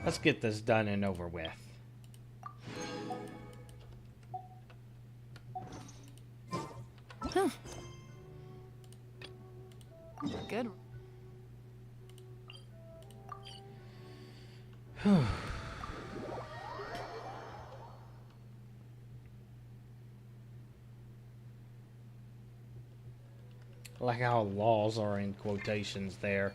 Let's get this done and over with. Huh. Good. I like how laws are in quotations there.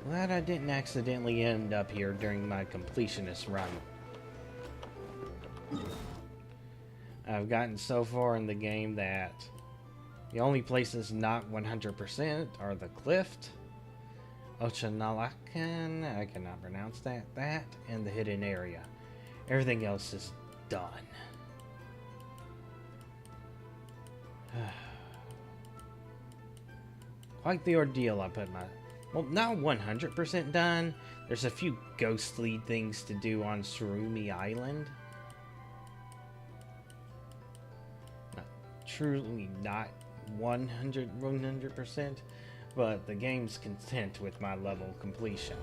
Glad I didn't accidentally end up here during my completionist run. I've gotten so far in the game that the only places not 100% are the Clift, Ochanalakan, I cannot pronounce that, and the hidden area. Everything else is done. Quite the ordeal I put my... Well, not 100% done. There's a few ghostly things to do on Surumi Island. Truly not 100%, but the game's content with my level completion.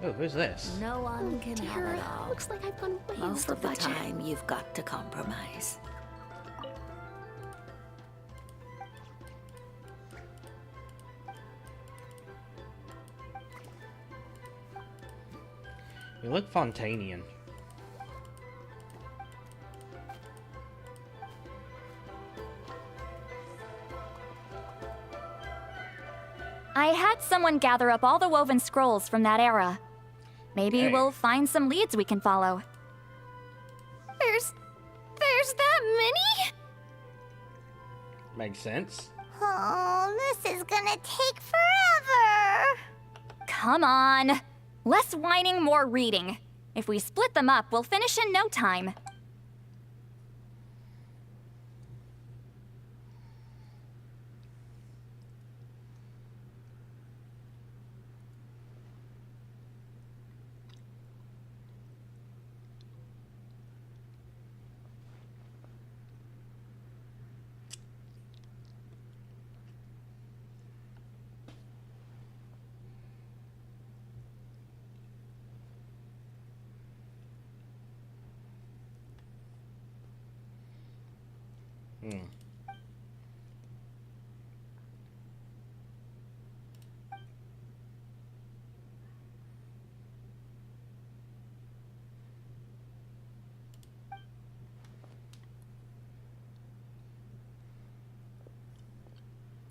Oh, who's this? No one can have it all. Looks like I've gone way Most over of the budget. time, you've got to compromise. You look Fontanian. I had someone gather up all the woven scrolls from that era. Maybe Hey. we'll find some leads we can follow. There's that many? Makes sense. Oh, this is gonna take forever. Come on. Less whining, more reading. If we split them up, we'll finish in no time.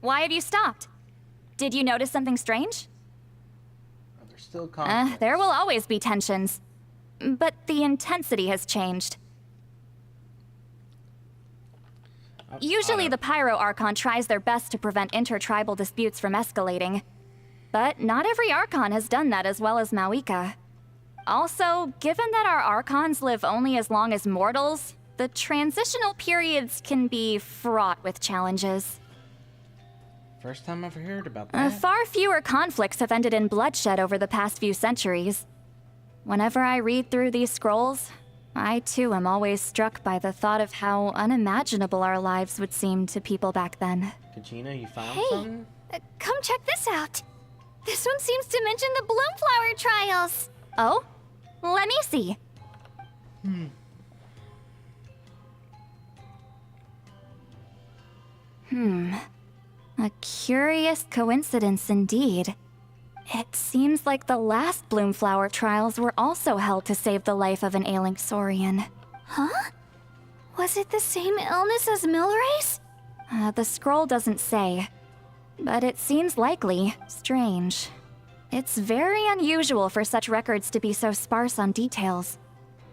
Why have you stopped? Did you notice something strange? There's still conflicts. There will always be tensions. But the intensity has changed. Usually the Pyro Archon tries their best to prevent intertribal disputes from escalating. But not every Archon has done that as well as Mawika. Also, given that our Archons live only as long as mortals, the transitional periods can be fraught with challenges. First time I've heard about that. Far fewer conflicts have ended in bloodshed over the past few centuries. Whenever I read through these scrolls, I too am always struck by the thought of how unimaginable our lives would seem to people back then. Kachina, you found Hey. something? Come check this out. This one seems to mention the Bloomflower trials. Oh? Let me see. A curious coincidence indeed. It seems like the last Bloomflower trials were also held to save the life of an ailing Saurian. Huh? Was it the same illness as Milrace? The scroll doesn't say, but it seems likely. Strange. It's very unusual for such records to be so sparse on details.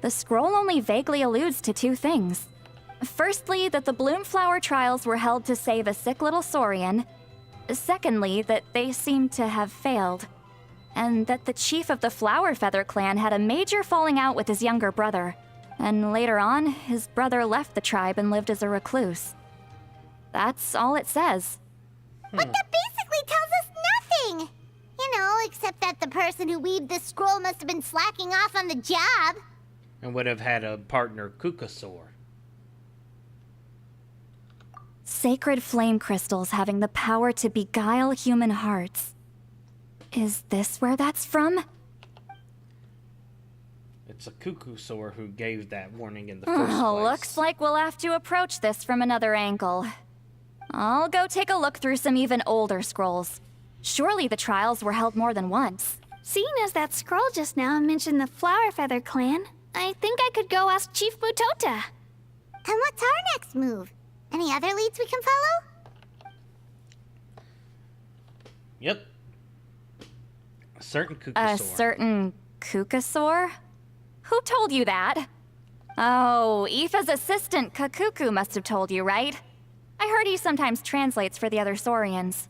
The scroll only vaguely alludes to two things. Firstly, that the Bloomflower trials were held to save a sick little Saurian. Secondly, that they seem to have failed. And that the chief of the Flower Feather clan had a major falling out with his younger brother. And later on, his brother left the tribe and lived as a recluse. That's all it says. But that basically tells us nothing. You know, except that the person who weaved this scroll must have been slacking off on the job. And would have had a partner, Kukasaur. Hey, come check this out. This one seems to mention the Bloomflower trials. Oh, Oh? Let me see. What? Sacred flame crystals having the power to beguile human hearts. Is this where that's from? It's a Cuckoosaur who gave that warning in the first place. Looks like we'll have to approach this from another angle. I'll go take a look through some even older scrolls. Surely the trials were held more than once. Seeing as that scroll just now mentioned the Flower Feather clan, I think I could go ask Chief Mutota. And what's our next move? Any other leads we can follow? Yep. A certain Cuckoosaur. A certain Cuckoosaur? Who told you that? Oh, Aoife's assistant, Kakuku, must have told you, right? I heard he sometimes translates for the other Saurians.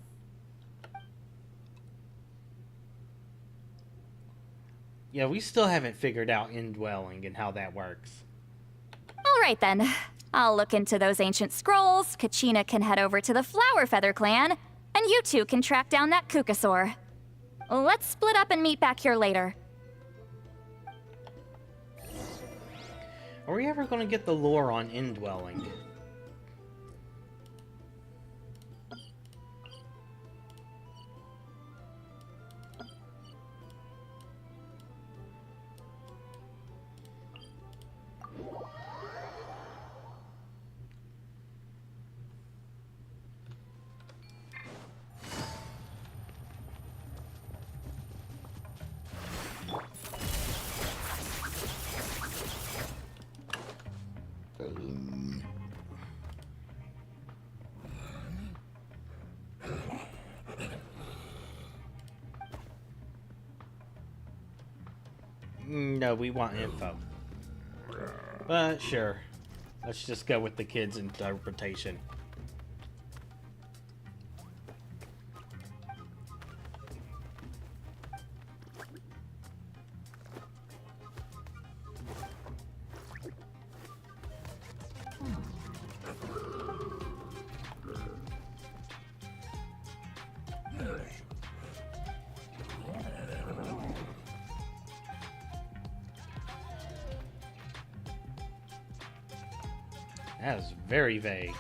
Yeah, we still haven't figured out indwelling and how that works. Alright then. I'll look into those ancient scrolls, Kachina can head over to the Flower Feather clan, and you two can track down that Cuckoosaur. Let's split up and meet back here later. Are we ever going to get the lore on indwelling? No, we want info. But sure. Let's just go with the kid's interpretation. That is very vague.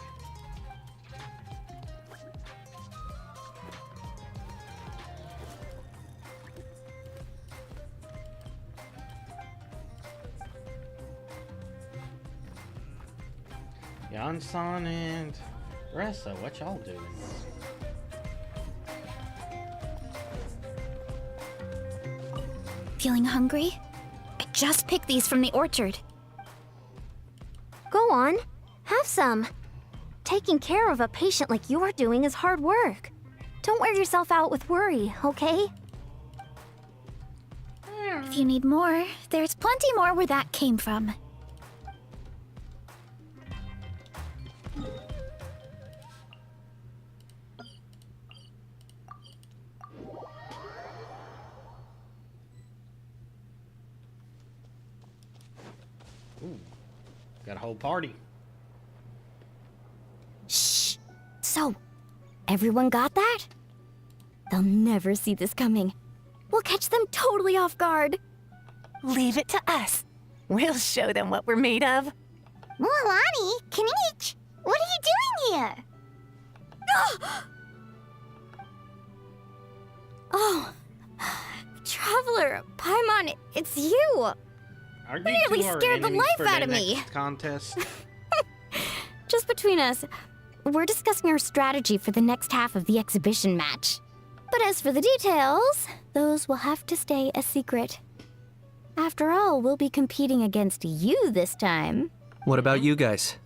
Yansan and Ressa, what y'all doing? Feeling hungry? I just picked these from the orchard. Go on, have some. Taking care of a patient like you're doing is hard work. Don't wear yourself out with worry, okay? If you need more, there's plenty more where that came from. Ooh, got a whole party. Shh. So, everyone got that? They'll never see this coming. We'll catch them totally off guard. Leave it to us. We'll show them what we're made of. Mualani, Kanich, what are you doing here? Oh, Traveler, Paimon, it's you! Are you nearly two our scared the enemies life for out the of me. next contest? Just between us, we're discussing our strategy for the next half of the exhibition match. But as for the details, those will have to stay a secret. After all, we'll be competing against you this time. What about you guys?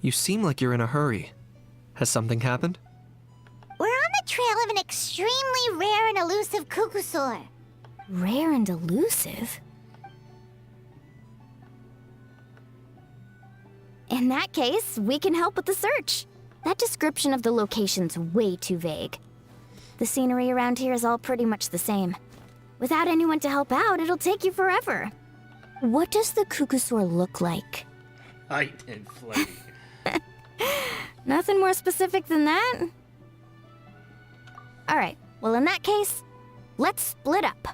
You seem like you're in a hurry. Has something happened? We're on the trail of an extremely rare and elusive Cuckoosaur. Rare and elusive? In that case, we can help with the search. That description of the location's way too vague. The scenery around here is all pretty much the same. Without anyone to help out, it'll take you forever. What does the Cuckoosaur look like? Height and floaty. Nothing more specific than that? Alright, well in that case, let's split up.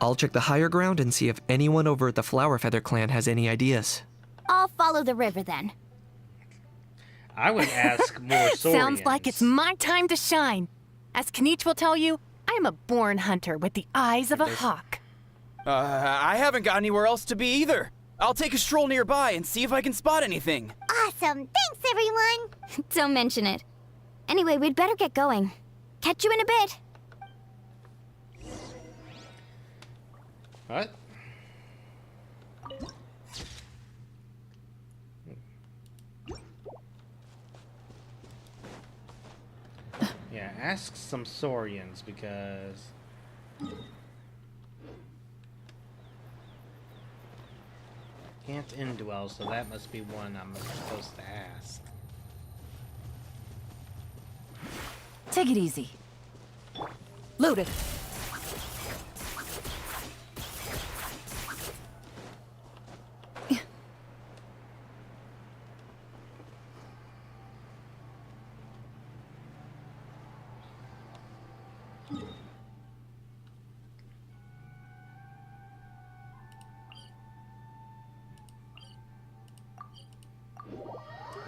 I'll check the higher ground and see if anyone over at the Flower Feather clan has any ideas. I'll follow the river then. I would ask more Saurians. Sounds like it's my time to shine. As Knight will tell you, I'm a born hunter with the eyes of a hawk. I haven't got anywhere else to be either. I'll take a stroll nearby and see if I can spot anything. Awesome. Thanks, everyone. Don't mention it. Anyway, we'd better get going. Catch you in a bit. What? Yeah, ask some Saurians because can't indwell, so that must be one I'm supposed to ask. Take it easy. Loaded.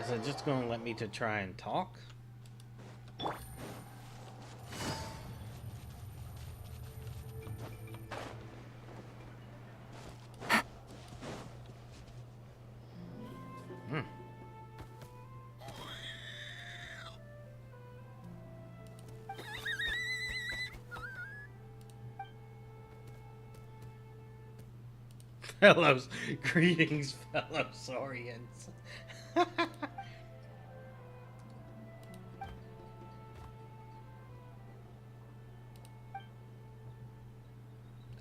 Is it just going to let me to try and talk? Fellows, greetings, fellow Saurians.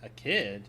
A kid?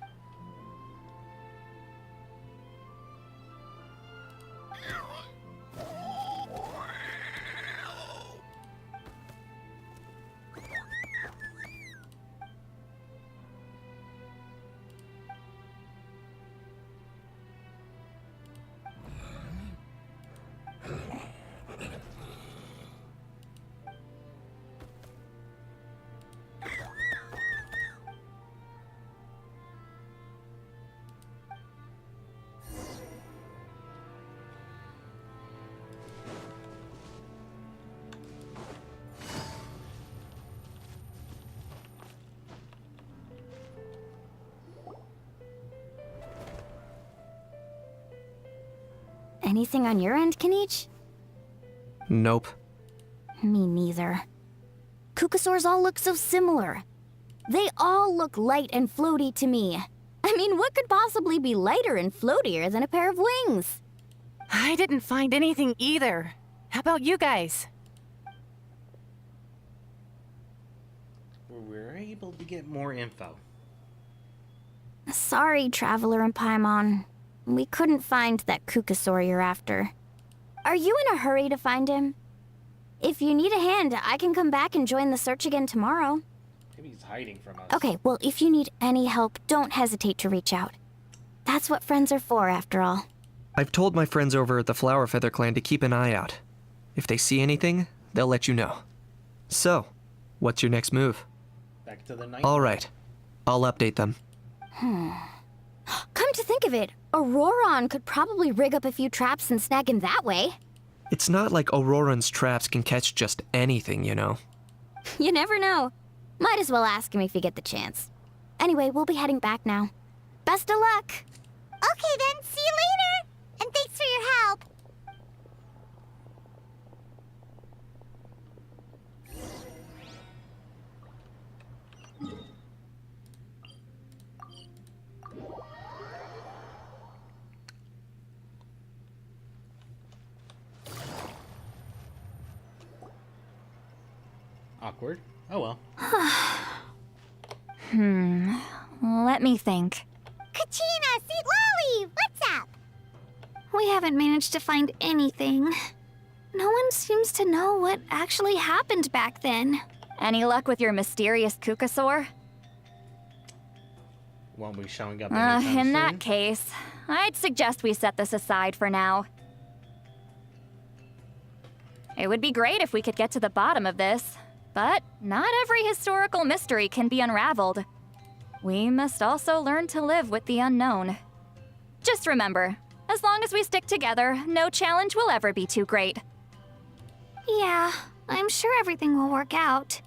Anything on your end, Knight? Nope. Me neither. Kukasaurs all look so similar. They all look light and floaty to me. I mean, what could possibly be lighter and floatier than a pair of wings? I didn't find anything either. How about you guys? We're able to get more info. Sorry, Traveler and Paimon. We couldn't find that Kukasaur you're after. Are you in a hurry to find him? If you need a hand, I can come back and join the search again tomorrow. Maybe he's hiding from us. Okay, well, if you need any help, don't hesitate to reach out. That's what friends are for, after all. I've told my friends over at the Flower Feather Clan to keep an eye out. If they see anything, they'll let you know. So, what's your next move? Back to the night. All right. I'll update them. Come to think of it, Auroron could probably rig up a few traps and snag him that way. It's not like Auroran's traps can catch just anything, you know. You never know. Might as well ask him if you get the chance. Anyway, we'll be heading back now. Best of luck! Okay then, see you later! And thanks for your help. Awkward. Oh well. Let me think. Kachina, Seat Lolly, what's up? We haven't managed to find anything. No one seems to know what actually happened back then. Any luck with your mysterious Kukasaur? Won't be showing up anytime In soon. that case, I'd suggest we set this aside for now. It would be great if we could get to the bottom of this, but not every historical mystery can be unraveled. We must also learn to live with the unknown. Just remember, as long as we stick together, no challenge will ever be too great. Yeah, I'm sure everything will work out.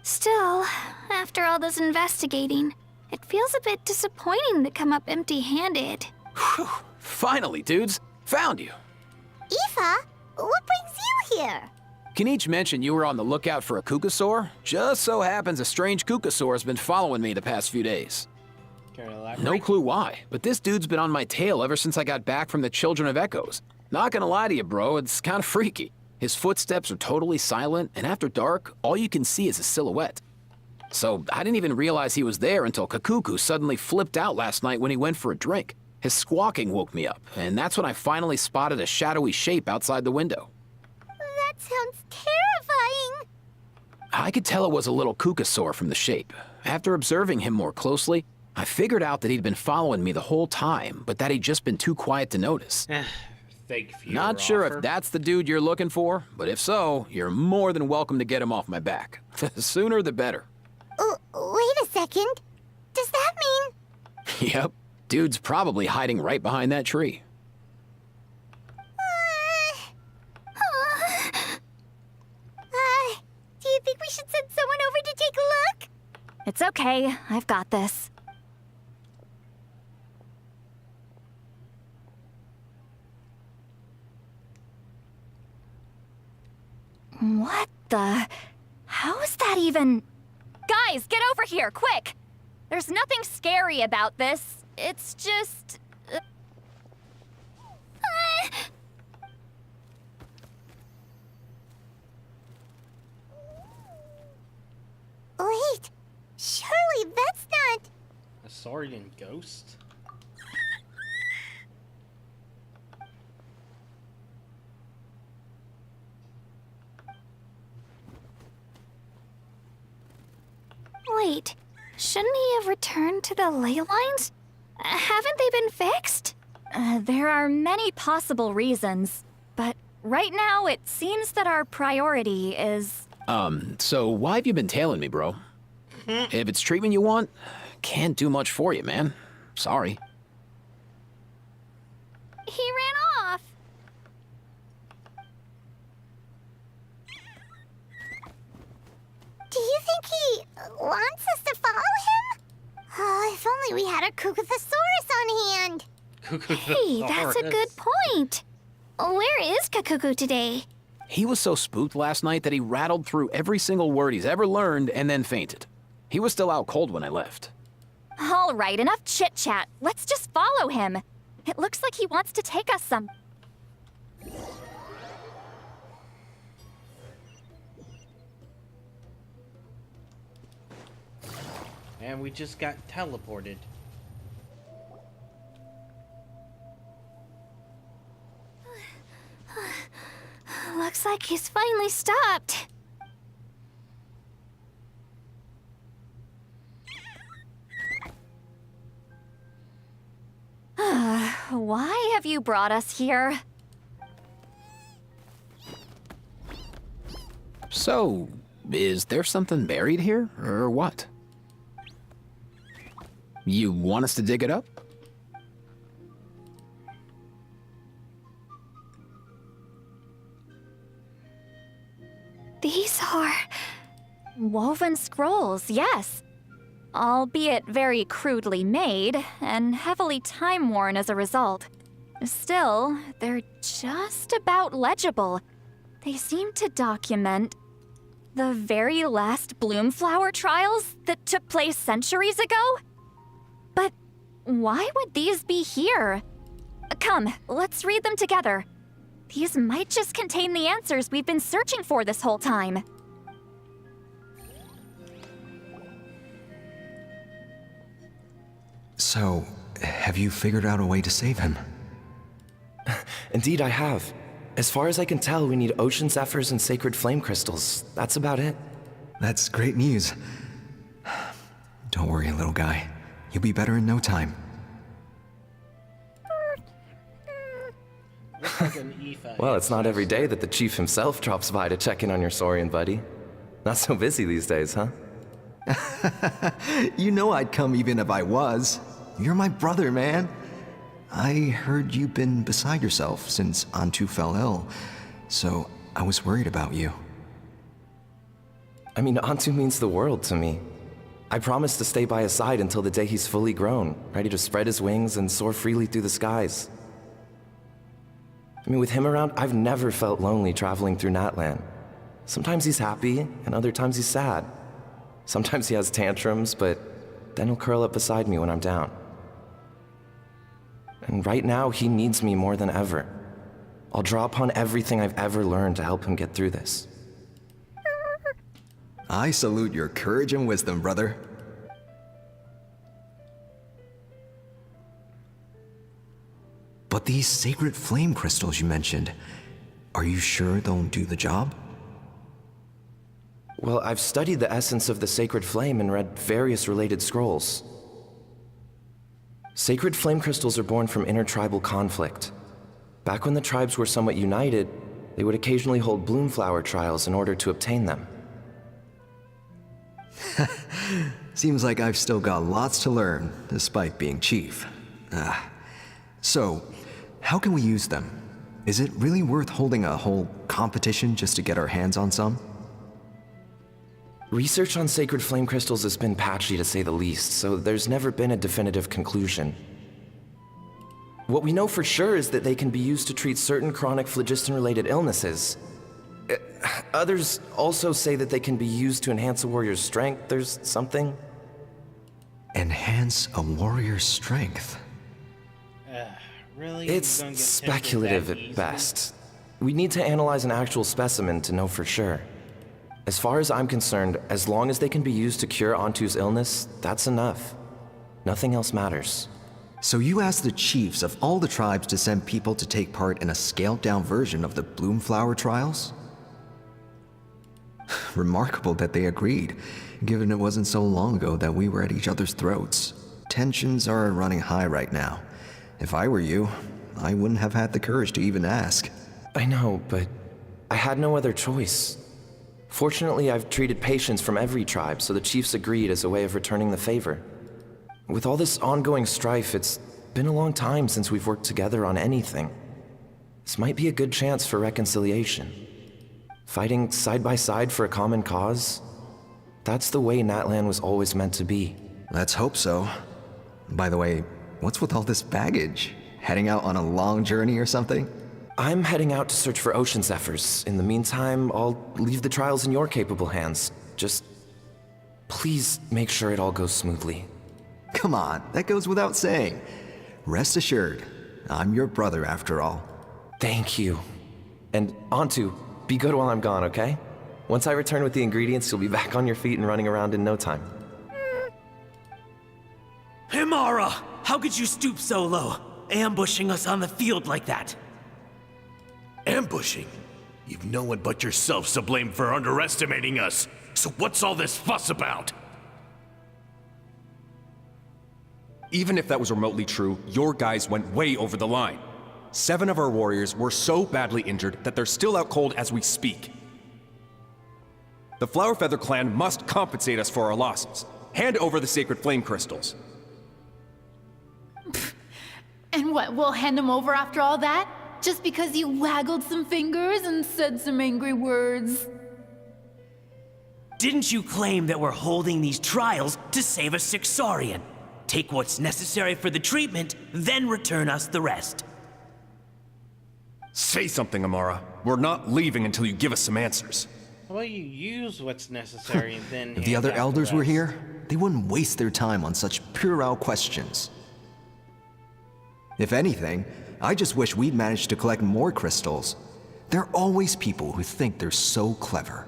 Still, after all this investigating, it feels a bit disappointing to come up empty-handed. Whew. Finally, dudes. Found you. Aoife, what brings you here? Kinich mentioned you were on the lookout for a Kukasaur. Just so happens a strange Kukasaur has been following me the past few days. Can I elaborate? No clue why, but this dude's been on my tail ever since I got back from the Children of Echoes. Not gonna lie to you, bro, it's kinda freaky. His footsteps are totally silent, and after dark, all you can see is a silhouette. So I didn't even realize he was there until Kakuku suddenly flipped out last night when he went for a drink. His squawking woke me up, and that's when I finally spotted a shadowy shape outside the window. That sounds terrifying. I could tell it was a little Kukasaur from the shape. After observing him more closely, I figured out that he'd been following me the whole time, but that he'd just been too quiet to notice. Fake viewer Not sure offer. if that's the dude you're looking for, but if so, you're more than welcome to get him off my back. The sooner the better. Wait a second. Does that mean... Yep, dude's probably hiding right behind that tree. Do you think we should send someone over to take a look? It's okay, I've got this. What the? How is that even? Guys, get over here, quick! There's nothing scary about this. It's just... Wait, surely that's not... A Saurian ghost? Wait, shouldn't he have returned to the ley lines? Haven't they been fixed? There are many possible reasons, but right now it seems that our priority is... So why have you been tailing me, bro? If it's treatment you want, can't do much for you, man. Sorry. He ran off. Do you think he wants us to follow him? Oh, if only we had a Kukathosaurus on hand. Hey, that's a good point. Where is Kakuku today? He was so spooked last night that he rattled through every single word he's ever learned and then fainted. He was still out cold when I left. All right, enough chit-chat. Let's just follow him. It looks like he wants to take us some... And we just got teleported. Looks like he's finally stopped. Why have you brought us here? So, is there something buried here, or what? You want us to dig it up? These are... Woven scrolls, yes. Albeit very crudely made, and heavily time-worn as a result. Still, they're just about legible. They seem to document the very last Bloomflower trials that took place centuries ago? But why would these be here? Come, let's read them together. These might just contain the answers we've been searching for this whole time. So, have you figured out a way to save him? Indeed, I have. As far as I can tell, we need ocean zephyrs and sacred flame crystals. That's about it. That's great news. Don't worry, little guy. You'll be better in no time. Looks like an Aoife. Well, it's not every day that the chief himself drops by to check in on your Saurian buddy. Not so busy these days, huh? You know I'd come even if I was. You're my brother, man. I heard you've been beside yourself since Antu fell ill, so I was worried about you. I mean, Antu means the world to me. I promised to stay by his side until the day he's fully grown, ready to spread his wings and soar freely through the skies. I mean, with him around, I've never felt lonely traveling through Natlan. Sometimes he's happy, and other times he's sad. Sometimes he has tantrums, but then he'll curl up beside me when I'm down. And right now, he needs me more than ever. I'll draw upon everything I've ever learned to help him get through this. I salute your courage and wisdom, brother. But these sacred flame crystals you mentioned, are you sure they'll do the job? Well, I've studied the essence of the sacred flame and read various related scrolls. Sacred flame crystals are born from intertribal conflict. Back when the tribes were somewhat united, they would occasionally hold bloomflower trials in order to obtain them. Seems like I've still got lots to learn, despite being chief. So, how can we use them? Is it really worth holding a whole competition just to get our hands on some? Research on sacred flame crystals has been patchy to say the least, so there's never been a definitive conclusion. What we know for sure is that they can be used to treat certain chronic phlogiston-related illnesses. Others also say that they can be used to enhance a warrior's strength. There's something. Enhance a warrior's strength? Really? It's speculative at best. We need to analyze an actual specimen to know for sure. As far as I'm concerned, as long as they can be used to cure Antu's illness, that's enough. Nothing else matters. So you asked the chiefs of all the tribes to send people to take part in a scaled-down version of the Bloomflower trials? Remarkable that they agreed, given it wasn't so long ago that we were at each other's throats. Tensions are running high right now. If I were you, I wouldn't have had the courage to even ask. I know, but I had no other choice. Fortunately, I've treated patients from every tribe, so the chiefs agreed as a way of returning the favor. With all this ongoing strife, it's been a long time since we've worked together on anything. This might be a good chance for reconciliation. Fighting side by side for a common cause? That's the way Natlan was always meant to be. Let's hope so. By the way, what's with all this baggage? Heading out on a long journey or something? I'm heading out to search for Ocean Zephyrs. In the meantime, I'll leave the trials in your capable hands. Just please make sure it all goes smoothly. Come on, that goes without saying. Rest assured, I'm your brother after all. Thank you. And Antu, be good while I'm gone, okay? Once I return with the ingredients, you'll be back on your feet and running around in no time. Himara! How could you stoop so low, ambushing us on the field like that? Ambushing? You've no one but yourself to blame for underestimating us. So what's all this fuss about? Even if that was remotely true, your guys went way over the line. 7 of our warriors were so badly injured that they're still out cold as we speak. The Flowerfeather clan must compensate us for our losses. Hand over the sacred flame crystals. And what, we'll hand them over after all that? Just because you waggled some fingers and said some angry words? Didn't you claim that we're holding these trials to save a Sixarian? Take what's necessary for the treatment, then return us the rest. Say something, Amara. We're not leaving until you give us some answers. Well, you use what's necessary and then... If the other elders were here, they wouldn't waste their time on such puerile questions. If anything, I just wish we'd managed to collect more crystals. There are always people who think they're so clever.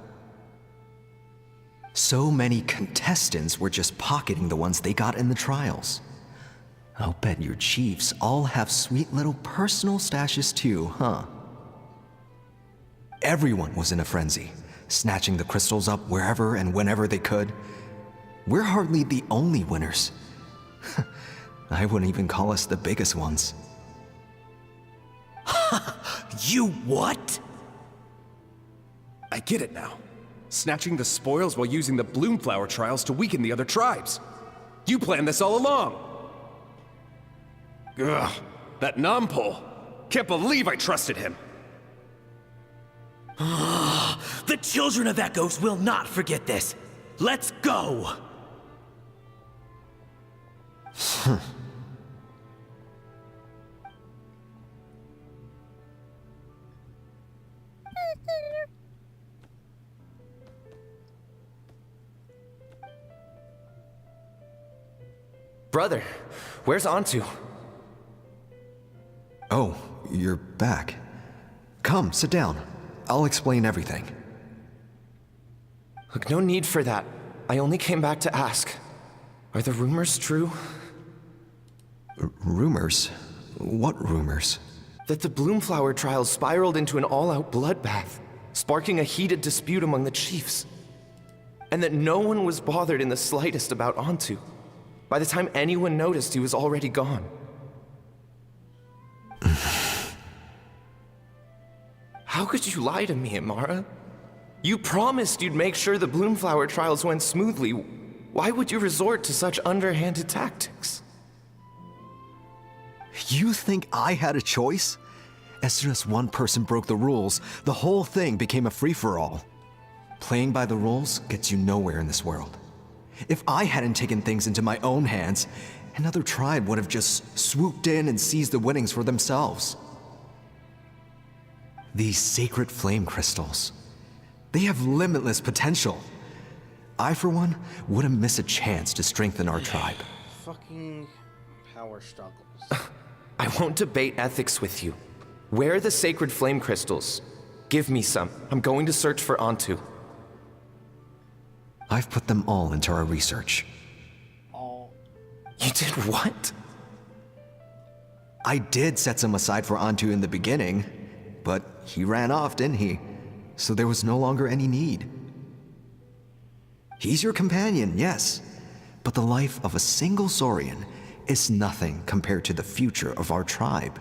So many contestants were just pocketing the ones they got in the trials. I'll bet your chiefs all have sweet little personal stashes too, huh? Everyone was in a frenzy, snatching the crystals up wherever and whenever they could. We're hardly the only winners. I wouldn't even call us the biggest ones. You what? I get it now. Snatching the spoils while using the Bloomflower trials to weaken the other tribes. You planned this all along. Ugh, that Nampol. Can't believe I trusted him. The Children of Echoes will not forget this. Let's go! Brother, where's Antu? Oh, you're back. Come, sit down. I'll explain everything. Look, no need for that. I only came back to ask. Are the rumors true? Rumors? What rumors? That the Bloomflower trials spiraled into an all-out bloodbath, sparking a heated dispute among the chiefs. And that no one was bothered in the slightest about Antu. By the time anyone noticed, he was already gone. How could you lie to me, Amara? You promised you'd make sure the Bloomflower trials went smoothly. Why would you resort to such underhanded tactics? You think I had a choice? As soon as one person broke the rules, the whole thing became a free-for-all. Playing by the rules gets you nowhere in this world. If I hadn't taken things into my own hands, another tribe would have just swooped in and seized the winnings for themselves. These sacred flame crystals, they have limitless potential. I, for one, wouldn't miss a chance to strengthen our tribe. Fucking power struggles. I won't debate ethics with you. Where are the sacred flame crystals? Give me some. I'm going to search for Antu. I've put them all into our research. You did what? I did set some aside for Antu in the beginning, but he ran off, didn't he? So there was no longer any need. He's your companion, yes, but the life of a single Saurian is nothing compared to the future of our tribe.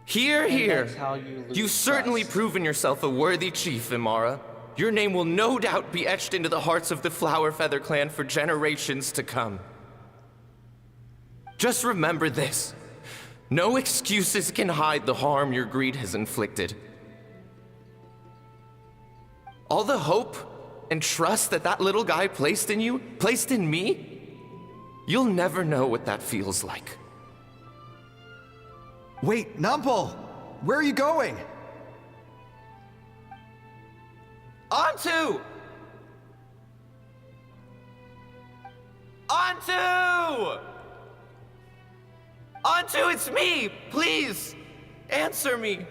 Hear, hear. That's how you lose You've certainly trust. proven yourself a worthy chief, Imara. Your name will no doubt be etched into the hearts of the Flower Feather clan for generations to come. Just remember this. No excuses can hide the harm your greed has inflicted. All the hope and trust that that little guy placed in you, placed in me, you'll never know what that feels like. Wait, Nampal! Where are you going? Antu! Antu! Antu, it's me! Please, answer me.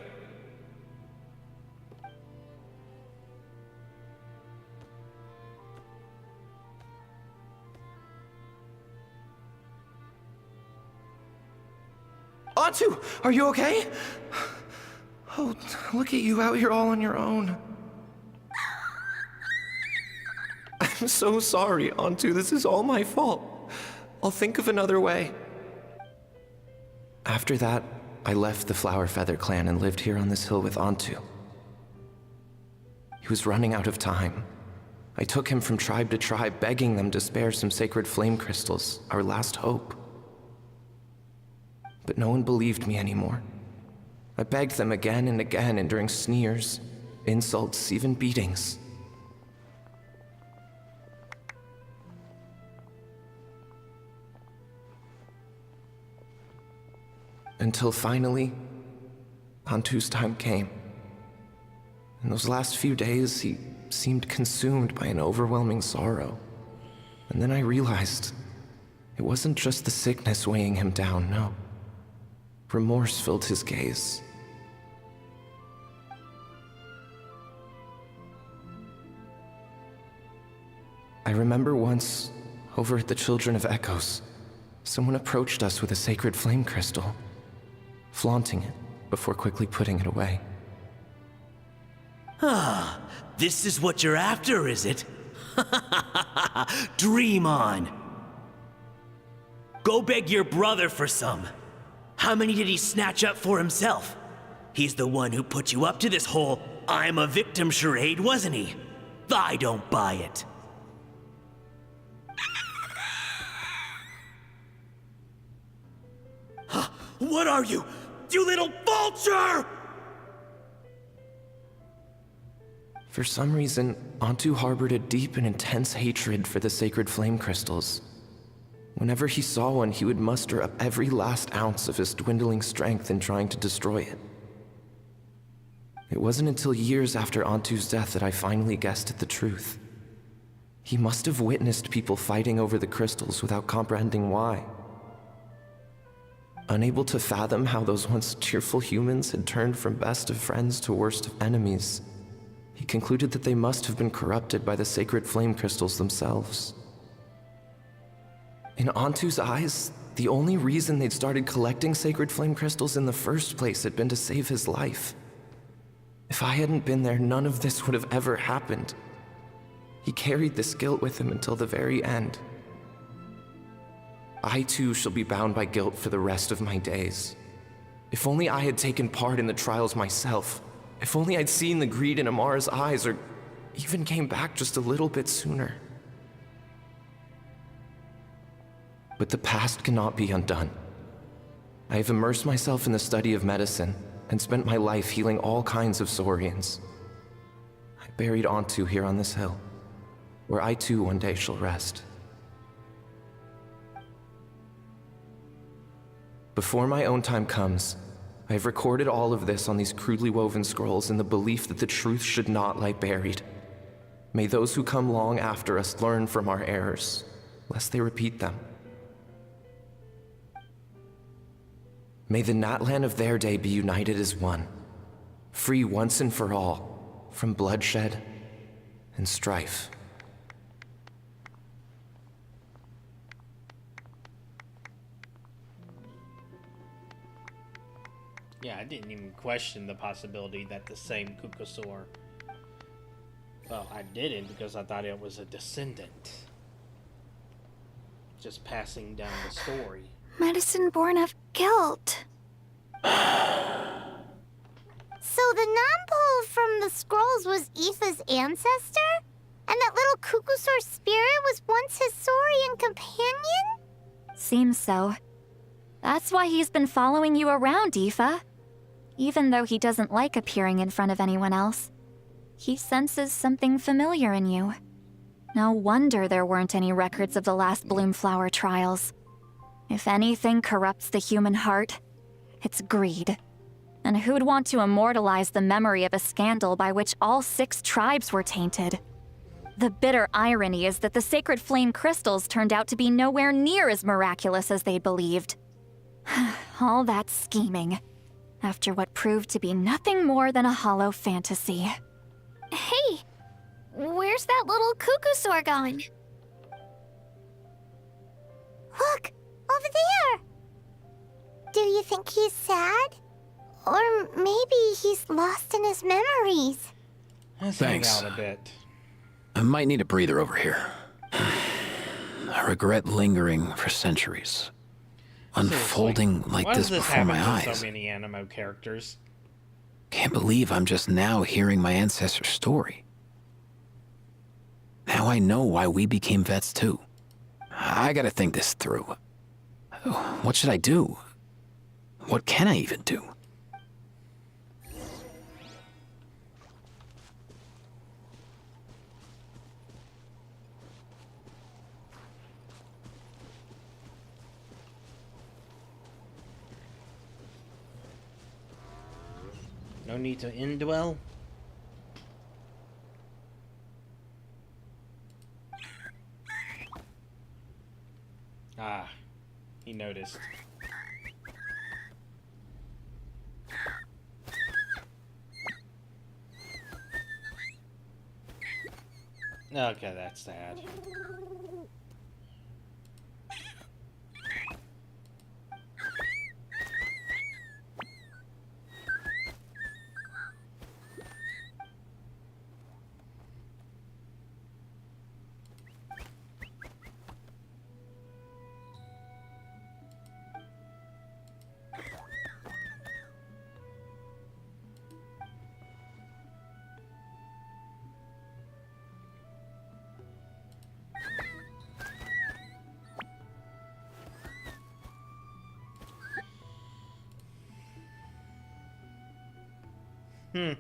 Antu, are you okay? Oh, look at you out here all on your own. I'm so sorry, Antu. This is all my fault. I'll think of another way. After that, I left the Flower Feather clan and lived here on this hill with Antu. He was running out of time. I took him from tribe to tribe, begging them to spare some sacred flame crystals, our last hope. But no one believed me anymore. I begged them again and again, enduring sneers, insults, even beatings. Until finally, Antu's time came. In those last few days, he seemed consumed by an overwhelming sorrow. And then I realized it wasn't just the sickness weighing him down, no. Remorse filled his gaze. I remember once, over at the Children of Echoes, someone approached us with a sacred flame crystal, flaunting it before quickly putting it away. Ah, this is what you're after, is it? Dream on. Go beg your brother for some. How many did he snatch up for himself? He's the one who put you up to this whole I'm a victim charade, wasn't he? I don't buy it. What are you? You little vulture! For some reason, Antu harbored a deep and intense hatred for the sacred flame crystals. Whenever he saw one, he would muster up every last ounce of his dwindling strength in trying to destroy it. It wasn't until years after Antu's death that I finally guessed at the truth. He must have witnessed people fighting over the crystals without comprehending why. Unable to fathom how those once cheerful humans had turned from best of friends to worst of enemies, he concluded that they must have been corrupted by the sacred flame crystals themselves. In Antu's eyes, the only reason they'd started collecting sacred flame crystals in the first place had been to save his life. If I hadn't been there, none of this would have ever happened. He carried this guilt with him until the very end. I too shall be bound by guilt for the rest of my days. If only I had taken part in the trials myself. If only I'd seen the greed in Amara's eyes, or even came back just a little bit sooner. But the past cannot be undone. I have immersed myself in the study of medicine and spent my life healing all kinds of Saurians. I buried Antu here on this hill, where I too one day shall rest. Before my own time comes, I have recorded all of this on these crudely woven scrolls in the belief that the truth should not lie buried. May those who come long after us learn from our errors, lest they repeat them. May the Natlan of their day be united as one, free once and for all from bloodshed and strife. Yeah, I didn't even question the possibility that the same Kukusaur... Well, I didn't because I thought it was a descendant. Just passing down the story. Medicine born of guilt. So the non-pole from the scrolls was Aoife's ancestor? And that little Kukusaur spirit was once his Saurian companion? Seems so. That's why he's been following you around, Aoife. Even though he doesn't like appearing in front of anyone else, he senses something familiar in you. No wonder there weren't any records of the last Bloomflower trials. If anything corrupts the human heart, it's greed. And who'd want to immortalize the memory of a scandal by which all 6 tribes were tainted? The bitter irony is that the sacred flame crystals turned out to be nowhere near as miraculous as they believed. All that scheming, after what proved to be nothing more than a hollow fantasy. Hey, where's that little Kukusaur going? Look, over there! Do you think he's sad? Or maybe he's lost in his memories? Let's Thanks. hang out a bit. I might need a breather over here. I regret lingering for centuries. Unfolding like Why this does before my happen to eyes. so many anime characters? Can't believe I'm just now hearing my ancestor's story. Now I know why we became vets too. I gotta think this through. What should I do? What can I even do? No need to indwell? Ah, he noticed. Okay, that's sad. No.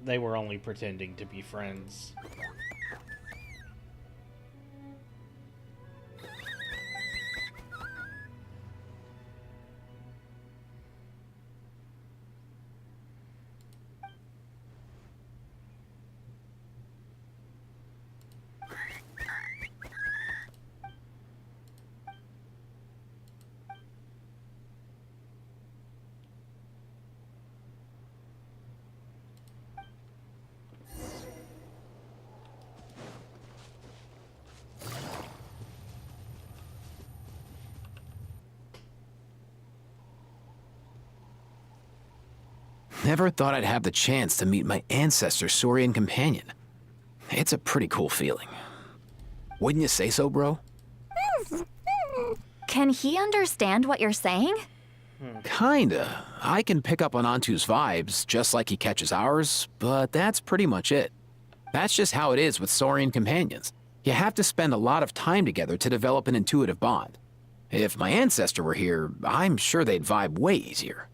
They were only pretending to be friends. Never thought I'd have the chance to meet my ancestor Saurian companion. It's a pretty cool feeling. Wouldn't you say so, bro? Can he understand what you're saying? Kinda. I can pick up on Antu's vibes, just like he catches ours, but that's pretty much it. That's just how it is with Saurian companions. You have to spend a lot of time together to develop an intuitive bond. If my ancestor were here, I'm sure they'd vibe way easier.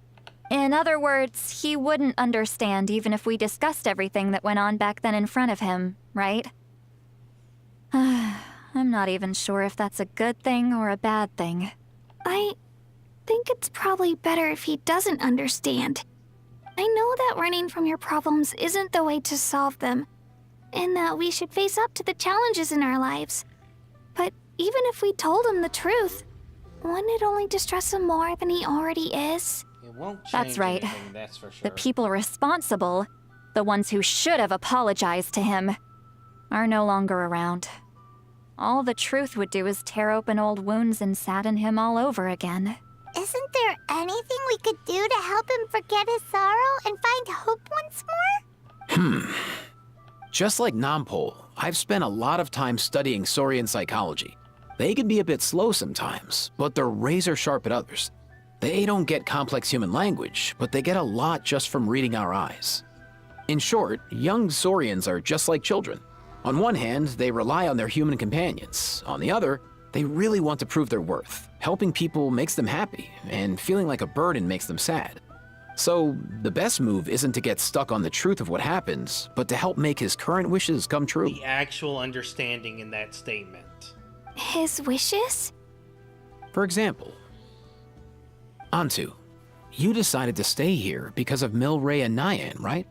In other words, he wouldn't understand even if we discussed everything that went on back then in front of him, right? I'm not even sure if that's a good thing or a bad thing. I think it's probably better if he doesn't understand. I know that running from your problems isn't the way to solve them, and that we should face up to the challenges in our lives. But even if we told him the truth, wouldn't it only distress him more than he already is? It won't change That's right. anything, that's for sure. The people responsible, the ones who should have apologized to him, are no longer around. All the truth would do is tear open old wounds and sadden him all over again. Isn't there anything we could do to help him forget his sorrow and find hope once more? Just like Nampol, I've spent a lot of time studying Saurian psychology. They can be a bit slow sometimes, but they're razor sharp at others. They don't get complex human language, but they get a lot just from reading our eyes. In short, young Saurians are just like children. On one hand, they rely on their human companions. On the other, they really want to prove their worth. Helping people makes them happy, and feeling like a burden makes them sad. So, the best move isn't to get stuck on the truth of what happens, but to help make his current wishes come true. The actual understanding in that statement. His wishes? For example, Antu, you decided to stay here because of Milray and Nyan, right?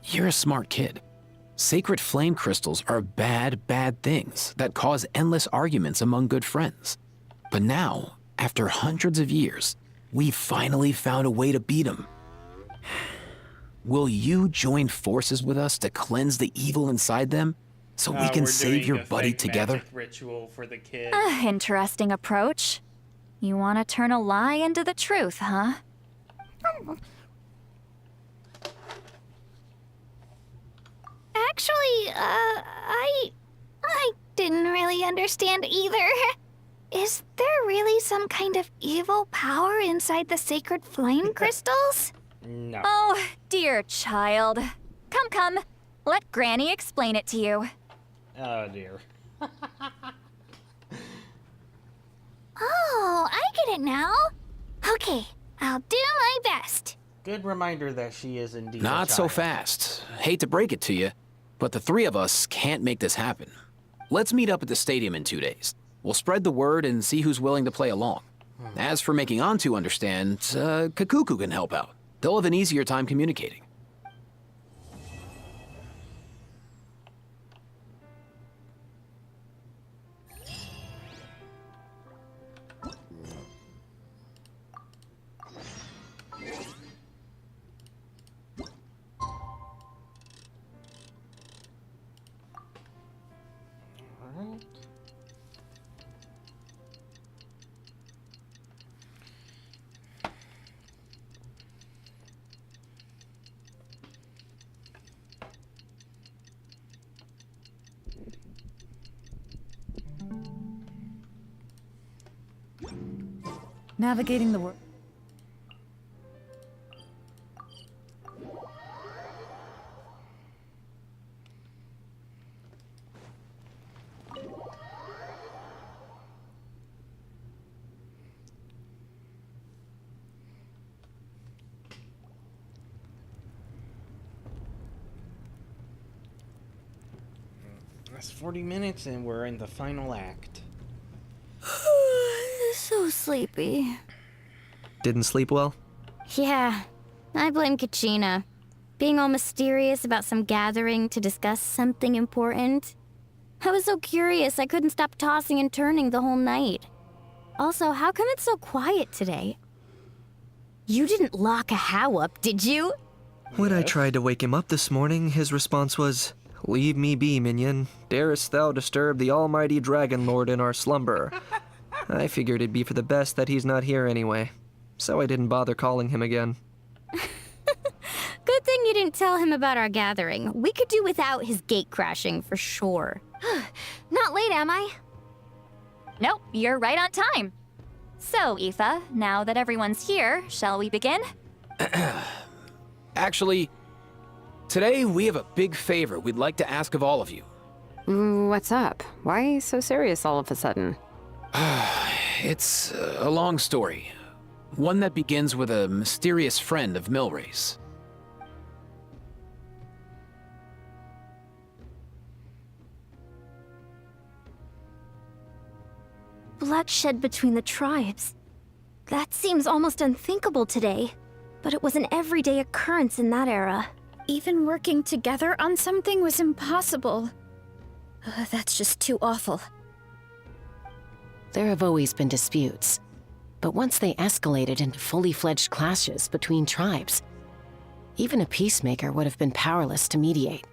You're a smart kid. Sacred flame crystals are bad, bad things that cause endless arguments among good friends. But now, after hundreds of years, we finally found a way to beat them. Will you join forces with us to cleanse the evil inside them so we can We're save doing your a buddy fake together? magic ritual for the kid. Interesting approach. You want to turn a lie into the truth, huh? Actually, I didn't really understand either. Is there really some kind of evil power inside the sacred flame crystals? No. Oh, dear child. Come, come. Let Granny explain it to you. Oh dear. Oh, I get it now. Okay, I'll do my best. Good reminder that she is indeed a Not so child. fast. Hate to break it to you, but the three of us can't make this happen. Let's meet up at the stadium in 2 days. We'll spread the word and see who's willing to play along. As for making Antu understand, Kakuku can help out. They'll have an easier time communicating. Alright. Navigating the world. That's 40 minutes and we're in the final act. So sleepy. Didn't sleep well? Yeah, I blame Kachina. Being all mysterious about some gathering to discuss something important. I was so curious I couldn't stop tossing and turning the whole night. Also, how come it's so quiet today? You didn't lock a How up, did you? When I tried to wake him up this morning, his response was, "Leave me be, minion. Darest thou disturb the almighty Dragon Lord in our slumber?" I figured it'd be for the best that he's not here anyway, so I didn't bother calling him again. Good thing you didn't tell him about our gathering. We could do without his gate crashing for sure. Not late, am I? Nope, you're right on time. So, Aoife, now that everyone's here, shall we begin? Actually, today we have a big favor we'd like to ask of all of you. What's up? Why so serious all of a sudden? It's a long story. One that begins with a mysterious friend of Milray's. Bloodshed between the tribes. That seems almost unthinkable today, but it was an everyday occurrence in that era. Even working together on something was impossible. That's just too awful. There have always been disputes, but once they escalated into fully fledged clashes between tribes, even a peacemaker would have been powerless to mediate.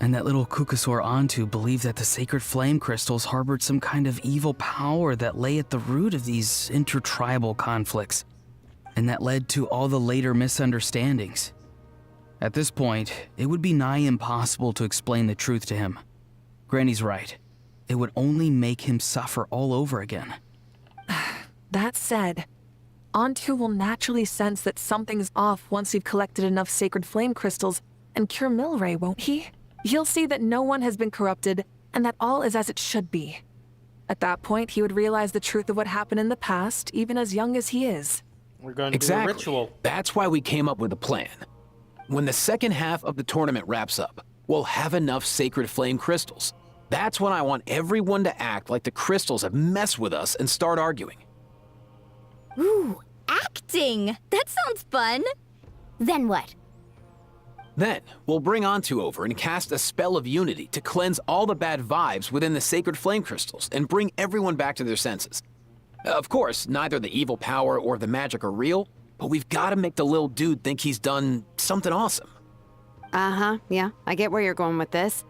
And that little Kukusor Antu believed that the sacred flame crystals harbored some kind of evil power that lay at the root of these intertribal conflicts, and that led to all the later misunderstandings. At this point, it would be nigh impossible to explain the truth to him. Granny's right. It would only make him suffer all over again. That said, Antu will naturally sense that something's off once we've collected enough sacred flame crystals and cure Milray, won't he? He'll see that no one has been corrupted and that all is as it should be. At that point, he would realize the truth of what happened in the past, even as young as he is. We're going to do a ritual. That's why we came up with a plan. When the second half of the tournament wraps up, we'll have enough sacred flame crystals. That's when I want everyone to act like the crystals have messed with us and start arguing. Ooh, acting! That sounds fun! Then what? Then, we'll bring Antu over and cast a spell of unity to cleanse all the bad vibes within the sacred flame crystals and bring everyone back to their senses. Of course, neither the evil power or the magic are real, but we've got to make the little dude think he's done something awesome. Uh-huh, yeah, I get where you're going with this.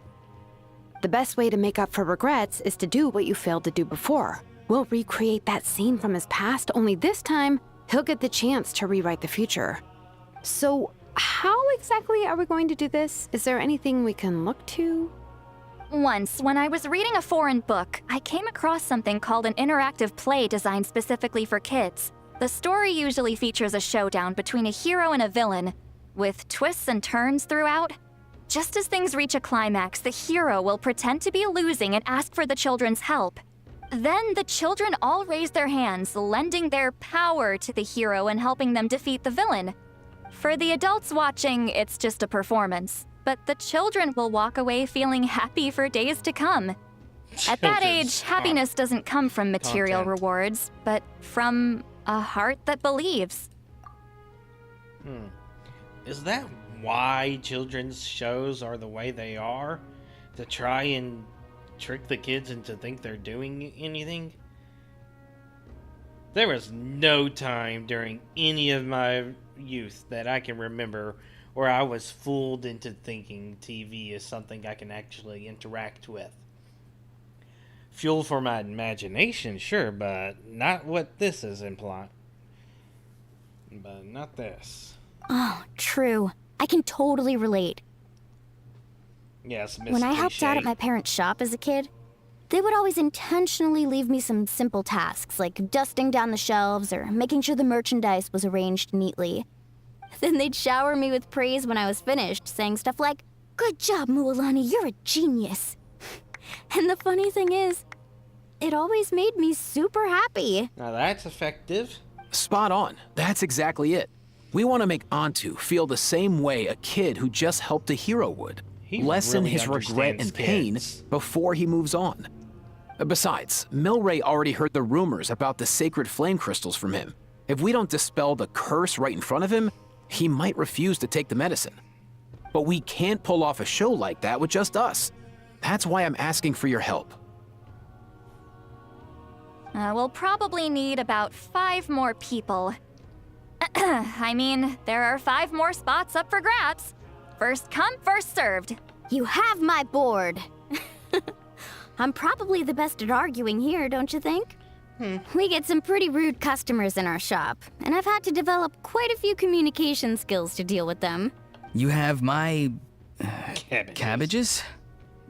The best way to make up for regrets is to do what you failed to do before. We'll recreate that scene from his past, only this time, he'll get the chance to rewrite the future. So, how exactly are we going to do this? Is there anything we can look to? Once, when I was reading a foreign book, I came across something called an interactive play designed specifically for kids. The story usually features a showdown between a hero and a villain, with twists and turns throughout. Just as things reach a climax, the hero will pretend to be losing and ask for the children's help. Then the children all raise their hands, lending their power to the hero and helping them defeat the villain. For the adults watching, it's just a performance, but the children will walk away feeling happy for days to come. At that age, happiness doesn't come from material rewards, but from a heart that believes. Is that why children's shows are the way they are? To try and trick the kids into think they're doing anything? There was no time during any of my youth that I can remember where I was fooled into thinking TV is something I can actually interact with. Fuel for my imagination, sure, but not what this is implying. But not this. Oh, true. I can totally relate. Yes, Miss When I helped Cliche. out at my parents' shop as a kid, They would always intentionally leave me some simple tasks, like dusting down the shelves or making sure the merchandise was arranged neatly. Then they'd shower me with praise when I was finished, saying stuff like, "Good job, Mualani, you're a genius." And the funny thing is, it always made me super happy. Now that's effective. Spot on. That's exactly it. We want to make Antu feel the same way a kid who just helped a hero would. Lessen really his regret understands and pain before he moves on. Besides, Milray already heard the rumors about the sacred flame crystals from him. If we don't dispel the curse right in front of him, he might refuse to take the medicine. But we can't pull off a show like that with just us. That's why I'm asking for your help. We'll probably need about 5 more people. I mean, there are 5 more spots up for grabs. First come, first served. You have my board. I'm probably the best at arguing here, don't you think? We get some pretty rude customers in our shop, and I've had to develop quite a few communication skills to deal with them. You have my... cabbages?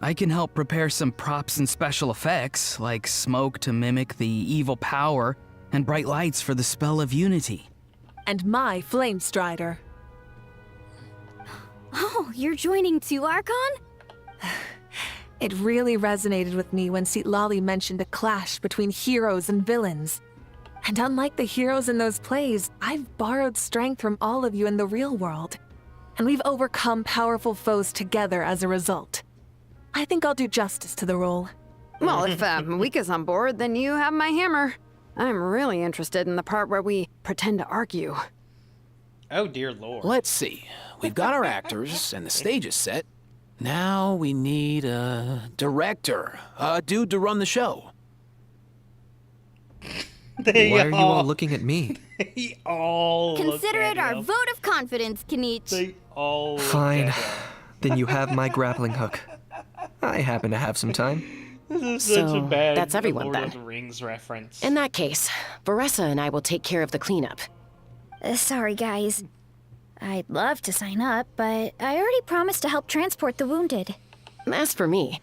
I can help prepare some props and special effects, like smoke to mimic the evil power, and bright lights for the spell of unity. And my Flame Strider. Oh, you're joining too, Archon? It really resonated with me when Citlali mentioned a clash between heroes and villains. And unlike the heroes in those plays, I've borrowed strength from all of you in the real world. And we've overcome powerful foes together as a result. I think I'll do justice to the role. Well, if Mika's on board, then you have my hammer. I'm really interested in the part where we pretend to argue. Oh, dear Lord. Let's see. We've got our actors and the stage is set. Now we need a director, a dude to run the show. Why are you all looking at me? They all Consider look it at our him. vote of confidence, Kanich. They all look Fine. at him. Then you have my grappling hook. I happen to have some time. This is such a bad that's everyone Lord then. of the Rings reference. In that case, Varessa and I will take care of the cleanup. Sorry, guys. I'd love to sign up, but I already promised to help transport the wounded. As for me,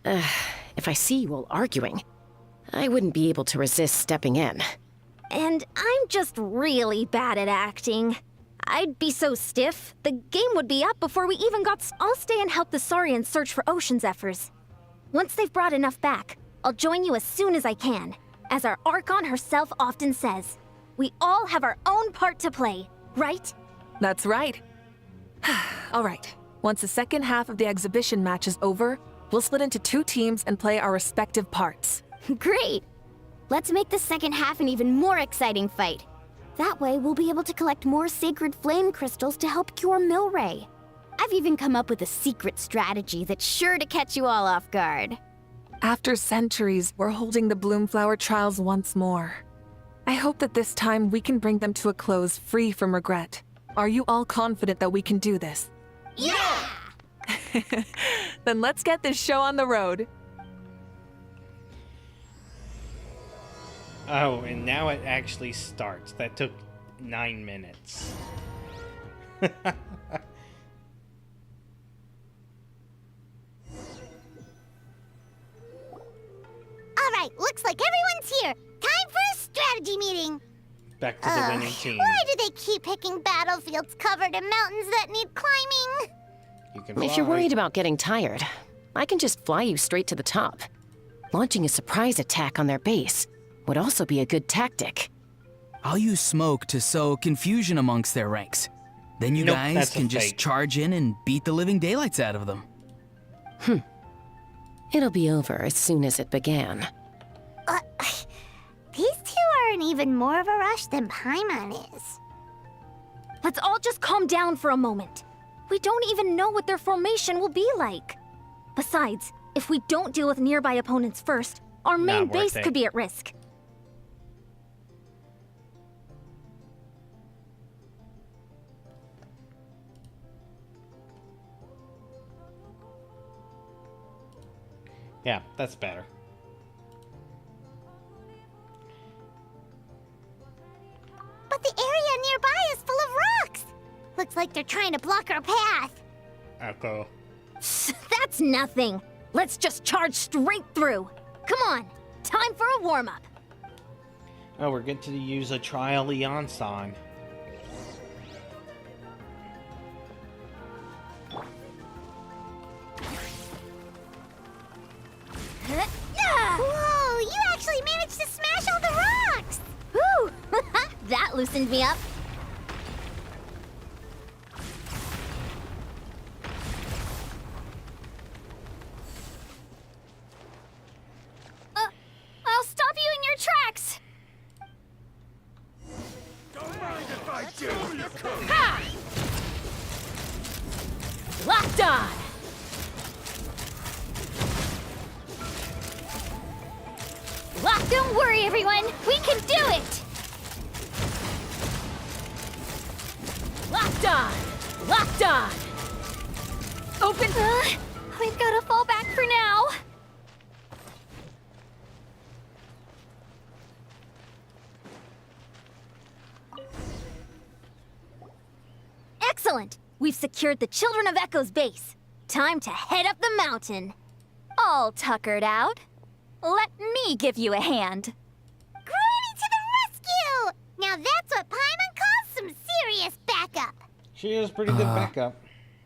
if I see you all arguing, I wouldn't be able to resist stepping in. And I'm just really bad at acting. I'd be so stiff, the game would be up before we even got... I'll stay and help the Saurians search for Ocean Zephyrs. Once they've brought enough back, I'll join you as soon as I can. As our Archon herself often says, we all have our own part to play, right? That's right. All right. Once the second half of the exhibition match is over, we'll split into 2 teams and play our respective parts. Great! Let's make the second half an even more exciting fight. That way, we'll be able to collect more sacred flame crystals to help cure Milray. I've even come up with a secret strategy that's sure to catch you all off guard. After centuries, we're holding the Bloomflower trials once more. I hope that this time we can bring them to a close free from regret. Are you all confident that we can do this? Yeah! Then let's get this show on the road. Oh, and now it actually starts. That took 9 minutes. Alright, looks like everyone's here. Time for a strategy meeting. Back to the winning team. Why do they keep picking battlefields covered in mountains that need climbing? You can If you're worried about getting tired, I can just fly you straight to the top. Launching a surprise attack on their base would also be a good tactic. I'll use smoke to sow confusion amongst their ranks. Then you Nope, guys that's a can just fake. charge in and beat the living daylights out of them. It'll be over as soon as it began. These two are in even more of a rush than Paimon is. Let's all just calm down for a moment. We don't even know what their formation will be like. Besides, if we don't deal with nearby opponents first, our main Not worth base it. could be at risk. Yeah, that's better. But the area nearby is full of rocks. Looks like they're trying to block our path. Echo. That's nothing. Let's just charge straight through. Come on, time for a warm-up. Oh, we're going to use a trial Eon sign. Whoa, you actually managed to smash all the rocks! Whew! That loosened me up. I'll stop you in your tracks! Don't mind if I do! Ha! Locked on! Don't worry, everyone! We can do it! Locked on! Locked on! Open! We've got to fall back for now. Excellent! We've secured the Children of Echo's base. Time to head up the mountain. All tuckered out. Let me give you a hand. Granny to the rescue! Now that's what Paimon calls some serious backup. She is pretty good backup.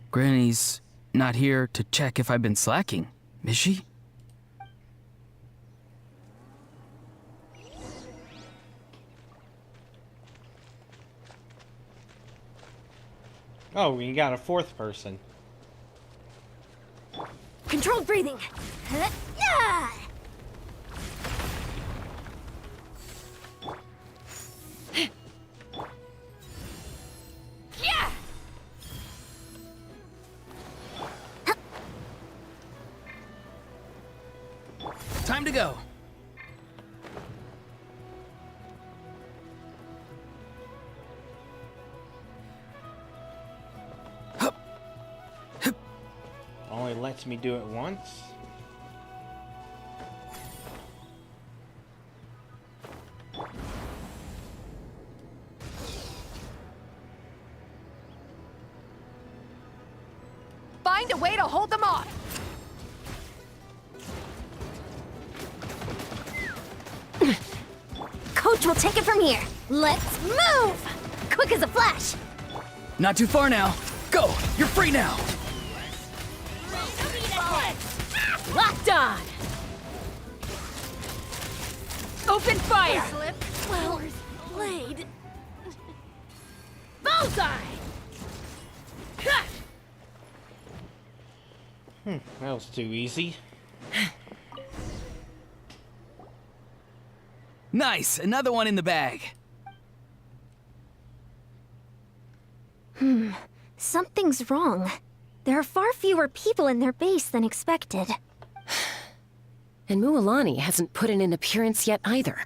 Granny's not here to check if I've been slacking, is she? Oh, we got a fourth person. Controlled breathing. Time to go. Only lets me do it once. Find a way to hold them off. Coach will take it from here. Let's move! Quick as a flash. Not too far now. Go! You're free now! Locked on! Open fire! Well played. Bullseye! That was too easy. Nice! Another one in the bag. Something's wrong. There are far fewer people in their base than expected. And Mualani hasn't put in an appearance yet either.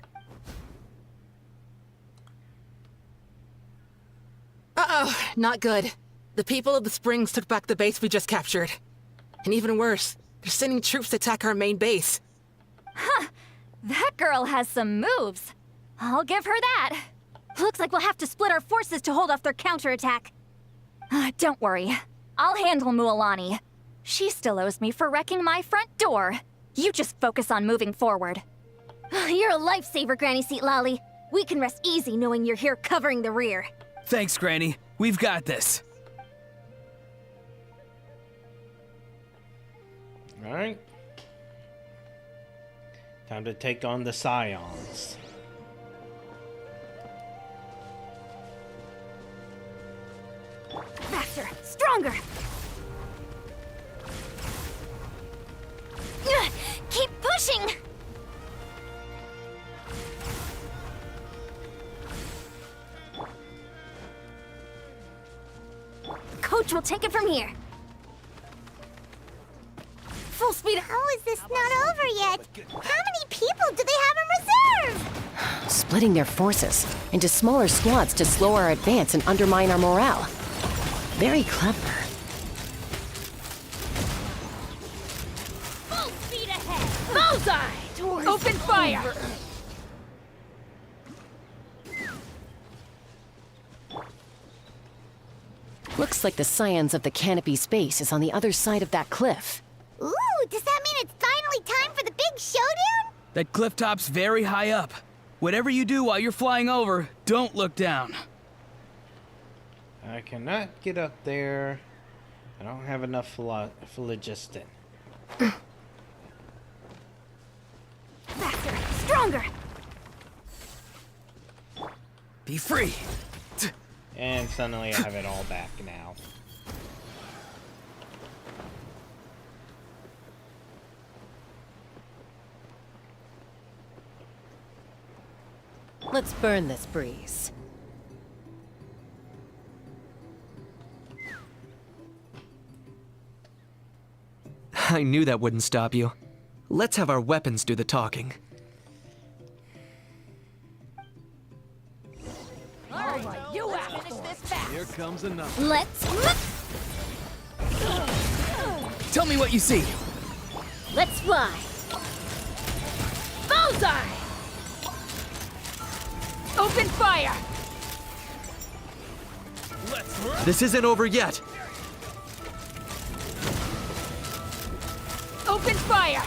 Uh-oh, not good. The people of the Springs took back the base we just captured. And even worse, they're sending troops to attack our main base. Huh. That girl has some moves. I'll give her that. Looks like we'll have to split our forces to hold off their counterattack. Don't worry. I'll handle Mualani. She still owes me for wrecking my front door. You just focus on moving forward. You're a lifesaver, Granny Seat Lolly. We can rest easy knowing you're here covering the rear. Thanks, Granny. We've got this. Alright. Time to take on the Scions. Faster, stronger. Keep pushing! Coach will take it from here. Full speed. How is this not over yet? How many people do they have in reserve? Splitting their forces into smaller squads to slow our advance and undermine our morale. Very clever. Full speed ahead. Bullseye! Open fire! Looks like the Scions of the Canopy space is on the other side of that cliff. Ooh, does that mean That cliff top's very high up. Whatever you do while you're flying over, don't look down. I cannot get up there. I don't have enough phlogiston. Faster, stronger. Be free. And suddenly I have it all back now. Let's burn this breeze. I knew that wouldn't stop you. Let's have our weapons do the talking. Here comes another. Let's Tell me what you see. fly. Bullseye! Open fire! This isn't over yet. Open fire!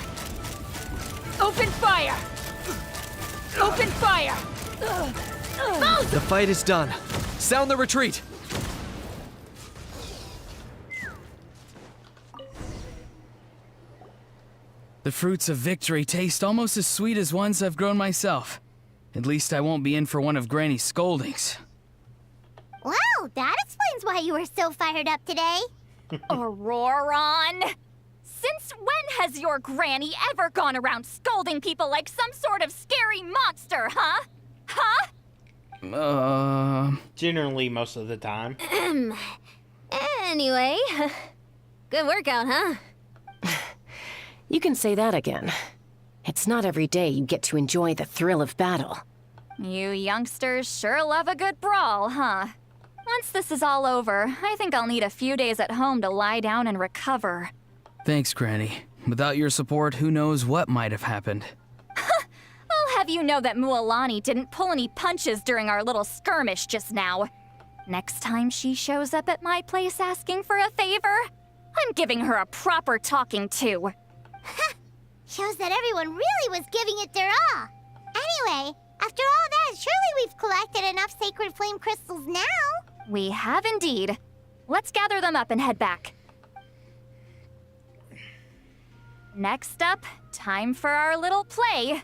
Open fire! Open fire! The fight is done. Sound the retreat. The fruits of victory taste almost as sweet as ones I've grown myself. At least I won't be in for one of Granny's scoldings. Well, that explains why you were so fired up today. Auroron! Since when has your granny ever gone around scolding people like some sort of scary monster, huh? Huh? Generally, most of the time. Anyway, good workout, huh? You can say that again. It's not every day you get to enjoy the thrill of battle. You youngsters sure love a good brawl, huh? Once this is all over, I think I'll need a few days at home to lie down and recover. Thanks, Granny. Without your support, who knows what might have happened. I'll have you know that Mualani didn't pull any punches during our little skirmish just now. Next time she shows up at my place asking for a favor, I'm giving her a proper talking to. Shows that everyone really was giving it their all. Anyway, after all that, surely we've collected enough sacred flame crystals now. We have indeed. Let's gather them up and head back. Next up, time for our little play.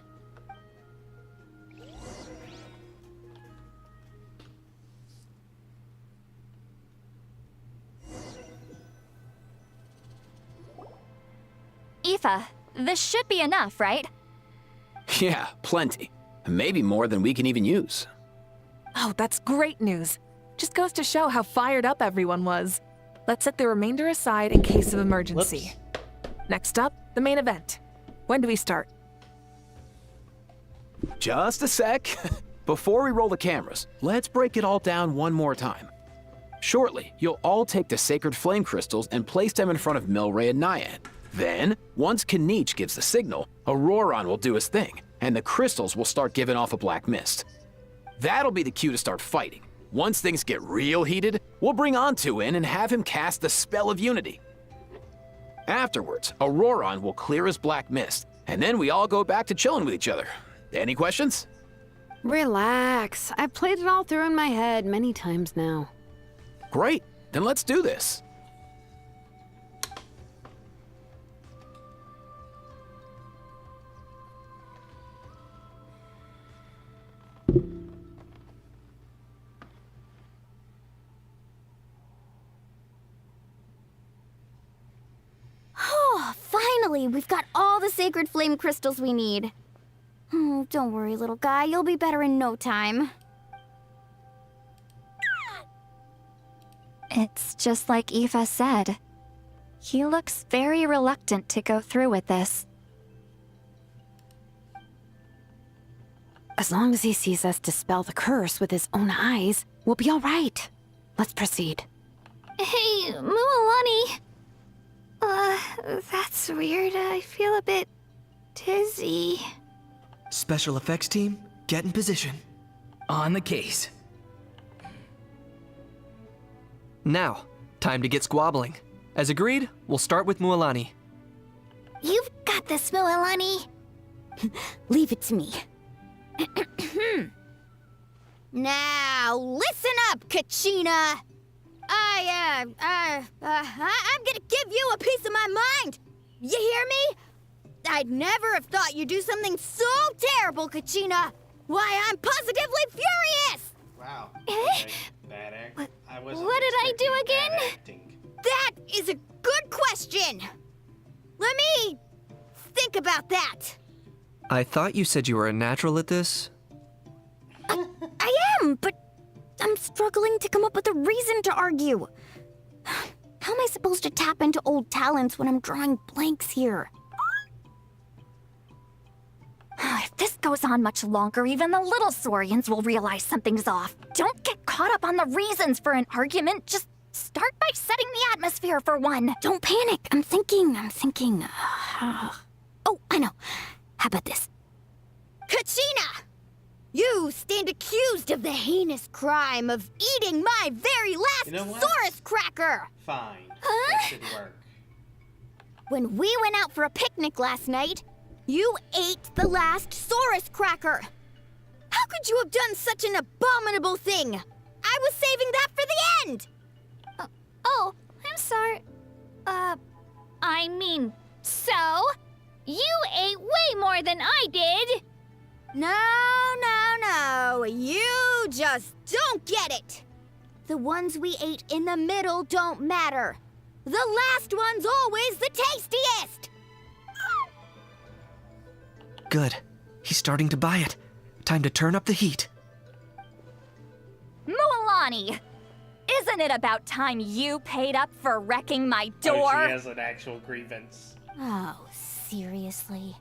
Aoife, this should be enough, right? Yeah, plenty. Maybe more than we can even use. Oh, that's great news. Just goes to show how fired up everyone was. Let's set the remainder aside in case of emergency. Next up, the main event. When do we start? Just a sec. Before we roll the cameras, let's break it all down one more time. Shortly, you'll all take the sacred flame crystals and place them in front of Milray and Naiad. Then, once Kinich gives the signal, Auroron will do his thing, and the crystals will start giving off a black mist. That'll be the cue to start fighting. Once things get real heated, we'll bring Antu in and have him cast the Spell of Unity. Afterwards, Auroron will clear his black mist, and then we all go back to chilling with each other. Any questions? Relax. I've played it all through in my head many times now. Great, then let's do this. Oh, finally! We've got all the sacred flame crystals we need. Oh, don't worry, little guy. You'll be better in no time. It's just like Aoife said. He looks very reluctant to go through with this. As long as he sees us dispel the curse with his own eyes, we'll be all right. Let's proceed. Hey, Mualani. That's weird. I feel a bit dizzy. Special effects team, get in position. On the case. Now, time to get squabbling. As agreed, we'll start with Mualani. You've got this, Mualani. Leave it to me. Now, listen up, Kachina! I'm gonna give you a piece of my mind! You hear me? I'd never have thought you'd do something so terrible, Kachina! Why, I'm positively furious! Wow. Bad act. What did I do again? That is a good question! Let me think about that. I thought you said you were a natural at this. I am, but I'm struggling to come up with a reason to argue. How am I supposed to tap into old talents when I'm drawing blanks here? If this goes on much longer, even the little Saurians will realize something's off. Don't get caught up on the reasons for an argument. Just start by setting the atmosphere for one. Don't panic. I'm thinking. Oh, I know. How about this? Kachina! You stand accused of the heinous crime of eating my very last Saurus cracker! Fine. Huh? That should work. When we went out for a picnic last night, you ate the last Saurus cracker! How could you have done such an abominable thing? I was saving that for the end! Oh, I'm sorry. I mean, so? You ate way more than I did! No. You just don't get it! The ones we ate in the middle don't matter. The last one's always the tastiest! Good. He's starting to buy it. Time to turn up the heat. Mualani! Isn't it about time you paid up for wrecking my door? Oh, she has an actual grievance. Oh, seriously?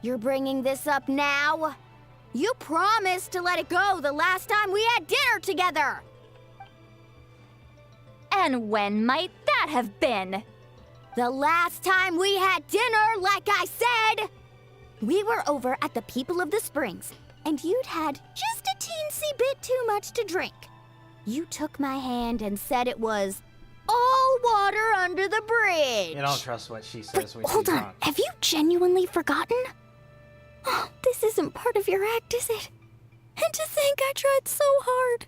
You're bringing this up now? You promised to let it go the last time we had dinner together! And when might that have been? The last time we had dinner, like I said! We were over at the People of the Springs, and you'd had just a teensy bit too much to drink. You took my hand and said it was all water under the bridge. You don't trust what she says when Hold she's on, drunk. have you genuinely forgotten? Oh, this isn't part of your act, is it? And to think I tried so hard.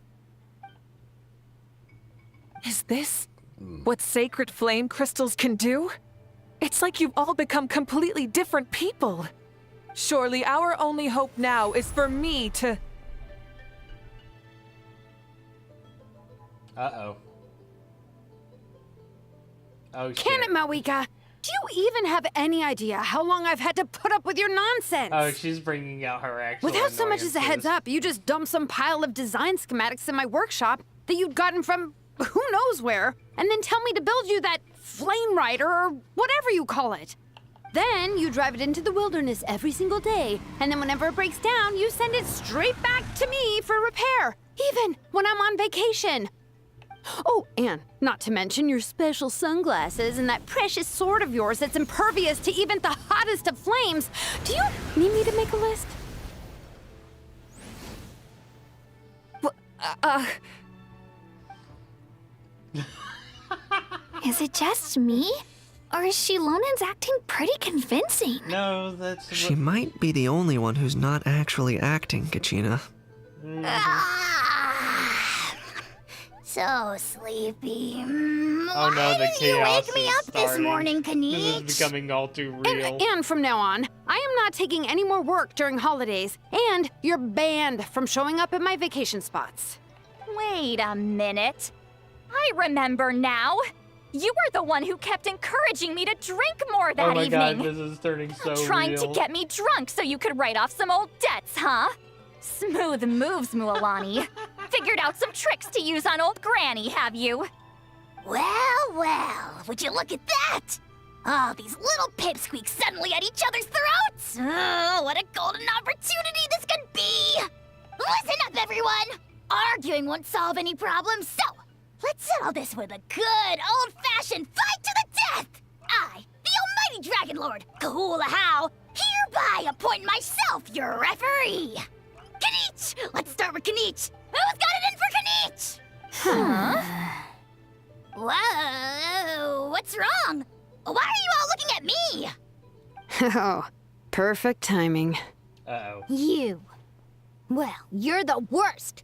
Is this what sacred flame crystals can do? It's like you've all become completely different people. Surely our only hope now is for me to... Uh-oh. Oh, shit. Can it, Mawika? Do you even have any idea how long I've had to put up with your nonsense? Oh, she's bringing out her actual Without so much as a heads annoyances. up, you just dumped some pile of design schematics in my workshop that you'd gotten from who knows where, and then tell me to build you that flame rider or whatever you call it. Then you drive it into the wilderness every single day, and then whenever it breaks down, you send it straight back to me for repair, even when I'm on vacation. Oh, and not to mention your special sunglasses and that precious sword of yours that's impervious to even the hottest of flames. Do you need me to make a list? Is it just me? Or is Shilonen's acting pretty convincing? No, that's... She might be the only one who's not actually acting, Kachina. So sleepy. Oh no, the Why didn't you chaos wake me is up this starting. morning, This Kanich? is becoming all too real. And from now on, I am not taking any more work during holidays, and you're banned from showing up at my vacation spots. Wait a minute. I remember now. You were the one who kept encouraging me to drink more that oh my evening. god, this is turning so Trying real. to get me drunk so you could write off some old debts, huh? Smooth moves, Mualani. Figured out some tricks to use on old Granny, have you? Well, would you look at that? Oh, these little pipsqueaks suddenly at each other's throats. Oh, what a golden opportunity this could be. Listen up, everyone. Arguing won't solve any problems, so let's settle this with a good old-fashioned fight to the death. I, the almighty Dragon Lord, Kahula-How, hereby appoint myself your referee. Kanich! Let's start with Kanich. Who's got it in for Kanich? Huh? Whoa, what's wrong? Why are you all looking at me? Oh, Perfect timing. Uh-oh. You. Well, you're the worst.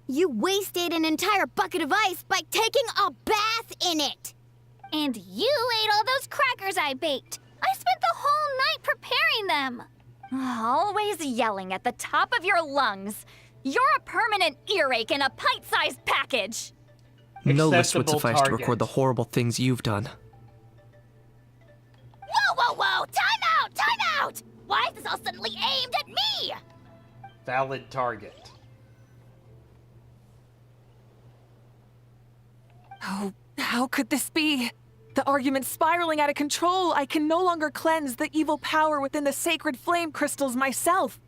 You wasted an entire bucket of ice by taking a bath in it. And you ate all those crackers I baked. I spent the whole night preparing them. Always yelling at the top of your lungs. You're a permanent earache in a pint-sized package. No list would Acceptable suffice to target. record the horrible things you've done. Whoa, whoa, whoa! Time out! Time out! Why is this all suddenly aimed at me? Valid target. Oh, how could this be? The argument's spiraling out of control. I can no longer cleanse the evil power within the sacred flame crystals myself.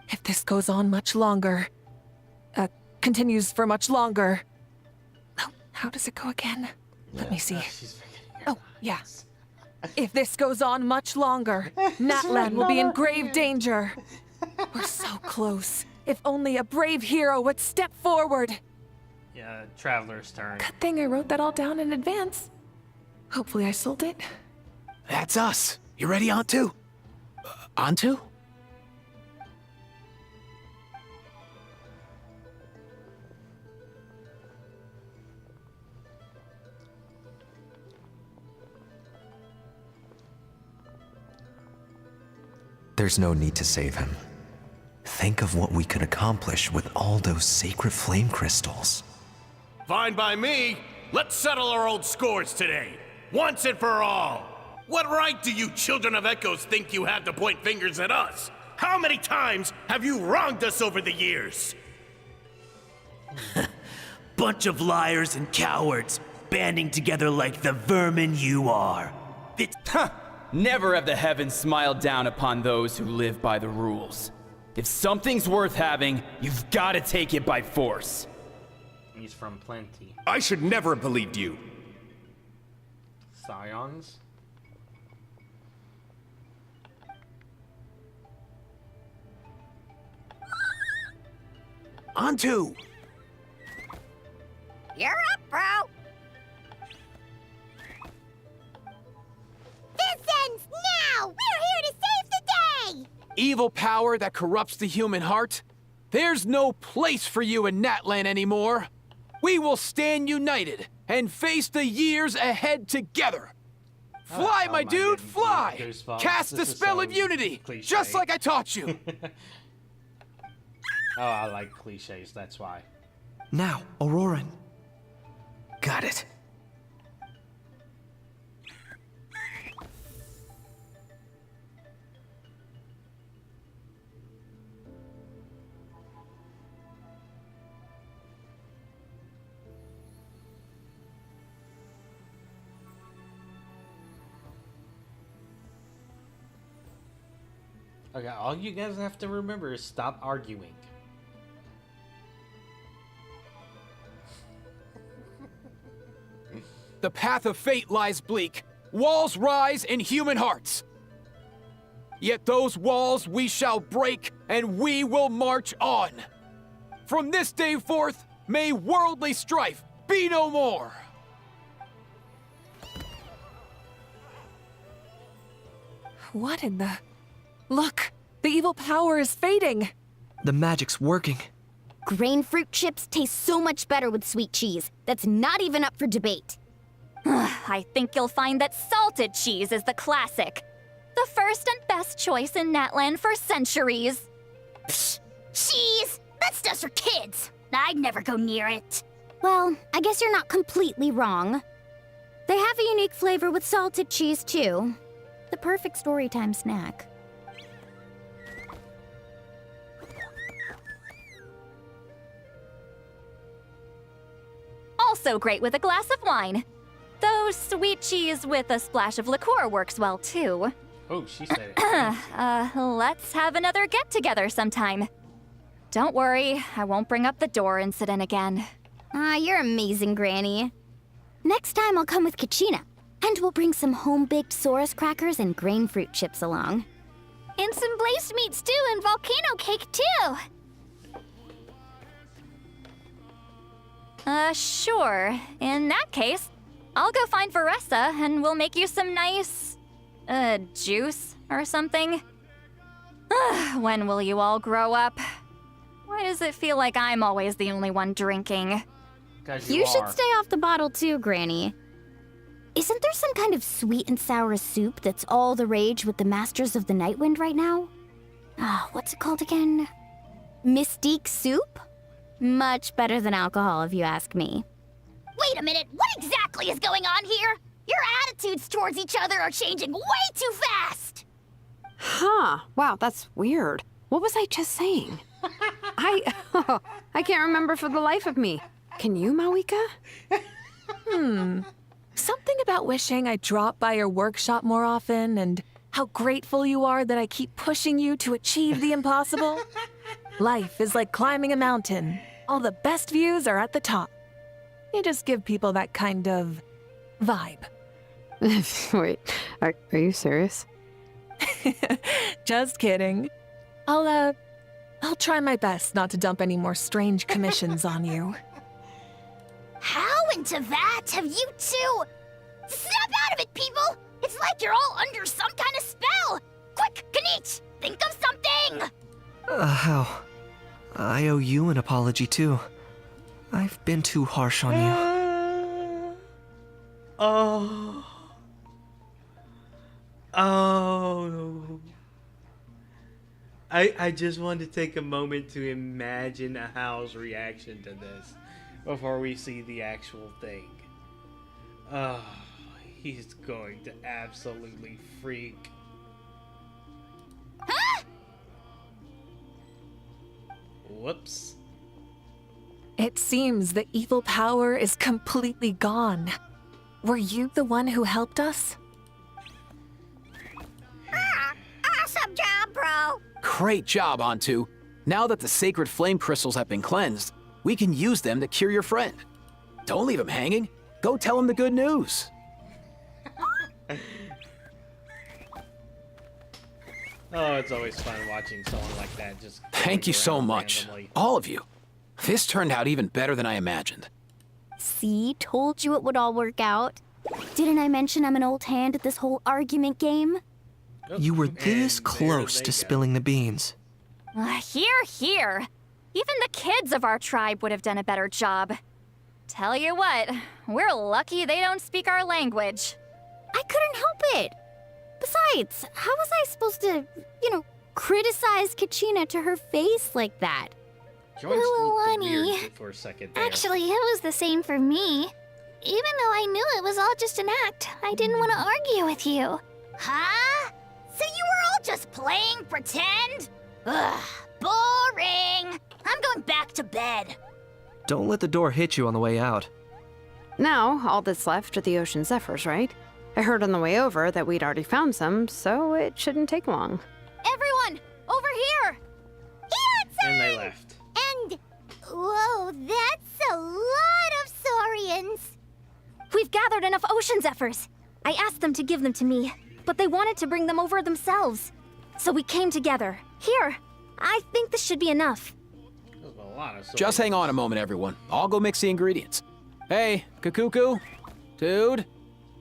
If this goes on much longer, continues for much longer. Oh, how does it go again? Let me see. Oh, yeah. If this goes on much longer, Natlan will be in grave danger. We're so close. If only a brave hero would step forward. Yeah, Traveler's turn. Good thing I wrote that all down in advance. Hopefully I sold it. That's us. You ready, Antu? Antu? There's no need to save him. Think of what we could accomplish with all those sacred flame crystals. Fine by me. Let's settle our old scores today. Once and for all. What right do you children of Echoes think you have to point fingers at us? How many times have you wronged us over the years? Bunch of liars and cowards, banding together like the vermin you are. Never have the heavens smiled down upon those who live by the rules. If something's worth having, you've got to take it by force. He's from Plenty. I should never have believed you. Scions? Antu! You're up, bro. This ends now. We're here to save the day. Evil power that corrupts the human heart? There's no place for you in Natlan anymore. We will stand united and face the years ahead together. Fly, Oh my my dude, goodness, fly! Goosebumps. Cast the This is spell so of unity, cliche. just like I taught you. Oh, I like cliches, that's why. Now, Auroran. Got it. Okay, all you guys have to remember is stop arguing. The path of fate lies bleak. Walls rise in human hearts. Yet those walls we shall break, and we will march on. From this day forth, may worldly strife be no more. What in the... Look, the evil power is fading. The magic's working. Grain fruit chips taste so much better with sweet cheese. That's not even up for debate. I think you'll find that salted cheese is the classic. The first and best choice in Natlan for centuries. Psh, cheese? That stuff's for kids. I'd never go near it. Well, I guess you're not completely wrong. They have a unique flavor with salted cheese, too. The perfect storytime snack. Also great with a glass of wine. Though sweet cheese with a splash of liqueur works well, too. Oh, she said it. Let's have another get-together sometime. Don't worry, I won't bring up the door incident again. You're amazing, Granny. Next time I'll come with Kachina, and we'll bring some home-baked Saurus crackers and grain fruit chips along. And some glazed meat stew and volcano cake, too. Sure. In that case, I'll go find Veressa and we'll make you some nice, juice or something. When will you all grow up? Why does it feel like I'm always the only one drinking? 'Cause You should are. stay off the bottle too, Granny. Isn't there some kind of sweet and sour soup that's all the rage with the Masters of the Nightwind right now? What's it called again? Mystique soup? Much better than alcohol, if you ask me. Wait a minute, what exactly is going on here? Your attitudes towards each other are changing way too fast! Huh. Wow, that's weird. What was I just saying? I can't remember for the life of me. Can you, Mawika? Something about wishing I'd drop by your workshop more often and how grateful you are that I keep pushing you to achieve the impossible. Life is like climbing a mountain. All the best views are at the top. You just give people that kind of vibe. Wait, are you serious? Just kidding. I'll try my best not to dump any more strange commissions on you. How into that have you two? Snap out of it, people! It's like you're all under some kind of spell! Quick, Kanich, think of something! How? I owe you an apology too. I've been too harsh on you. Oh. I just want to take a moment to imagine Hal's reaction to this before we see the actual thing. Oh, he's going to absolutely freak. Huh? Whoops. It seems the evil power is completely gone. Were you the one who helped us? Awesome job, bro! Great job, Antu. Now that the sacred flame crystals have been cleansed, we can use them to cure your friend. Don't leave him hanging. Go tell him the good news. Oh, it's always fun watching someone like that just... Thank you so around much, randomly. all of you. This turned out even better than I imagined. See, told you it would all work out. Didn't I mention I'm an old hand at this whole argument game? You were this close to spilling the beans. Here. Even the kids of our tribe would have done a better job. Tell you what, we're lucky they don't speak our language. I couldn't help it. Besides, how was I supposed to, criticize Kachina to her face like that? George looked Milani. weird for a second there. Actually, it was the same for me. Even though I knew it was all just an act, I didn't want to argue with you. Huh? So you were all just playing pretend? Ugh, boring! I'm going back to bed. Don't let the door hit you on the way out. Now, all that's left are the ocean zephyrs, right? I heard on the way over that we'd already found some, so it shouldn't take long. Everyone, over here! And they left. And... whoa, that's a lot of saurians! We've gathered enough ocean zephyrs. I asked them to give them to me, but they wanted to bring them over themselves. So we came together. Here, I think this should be enough. There's a lot of Just hang on a moment, everyone. I'll go mix the ingredients. Hey, Kakuku? Dude?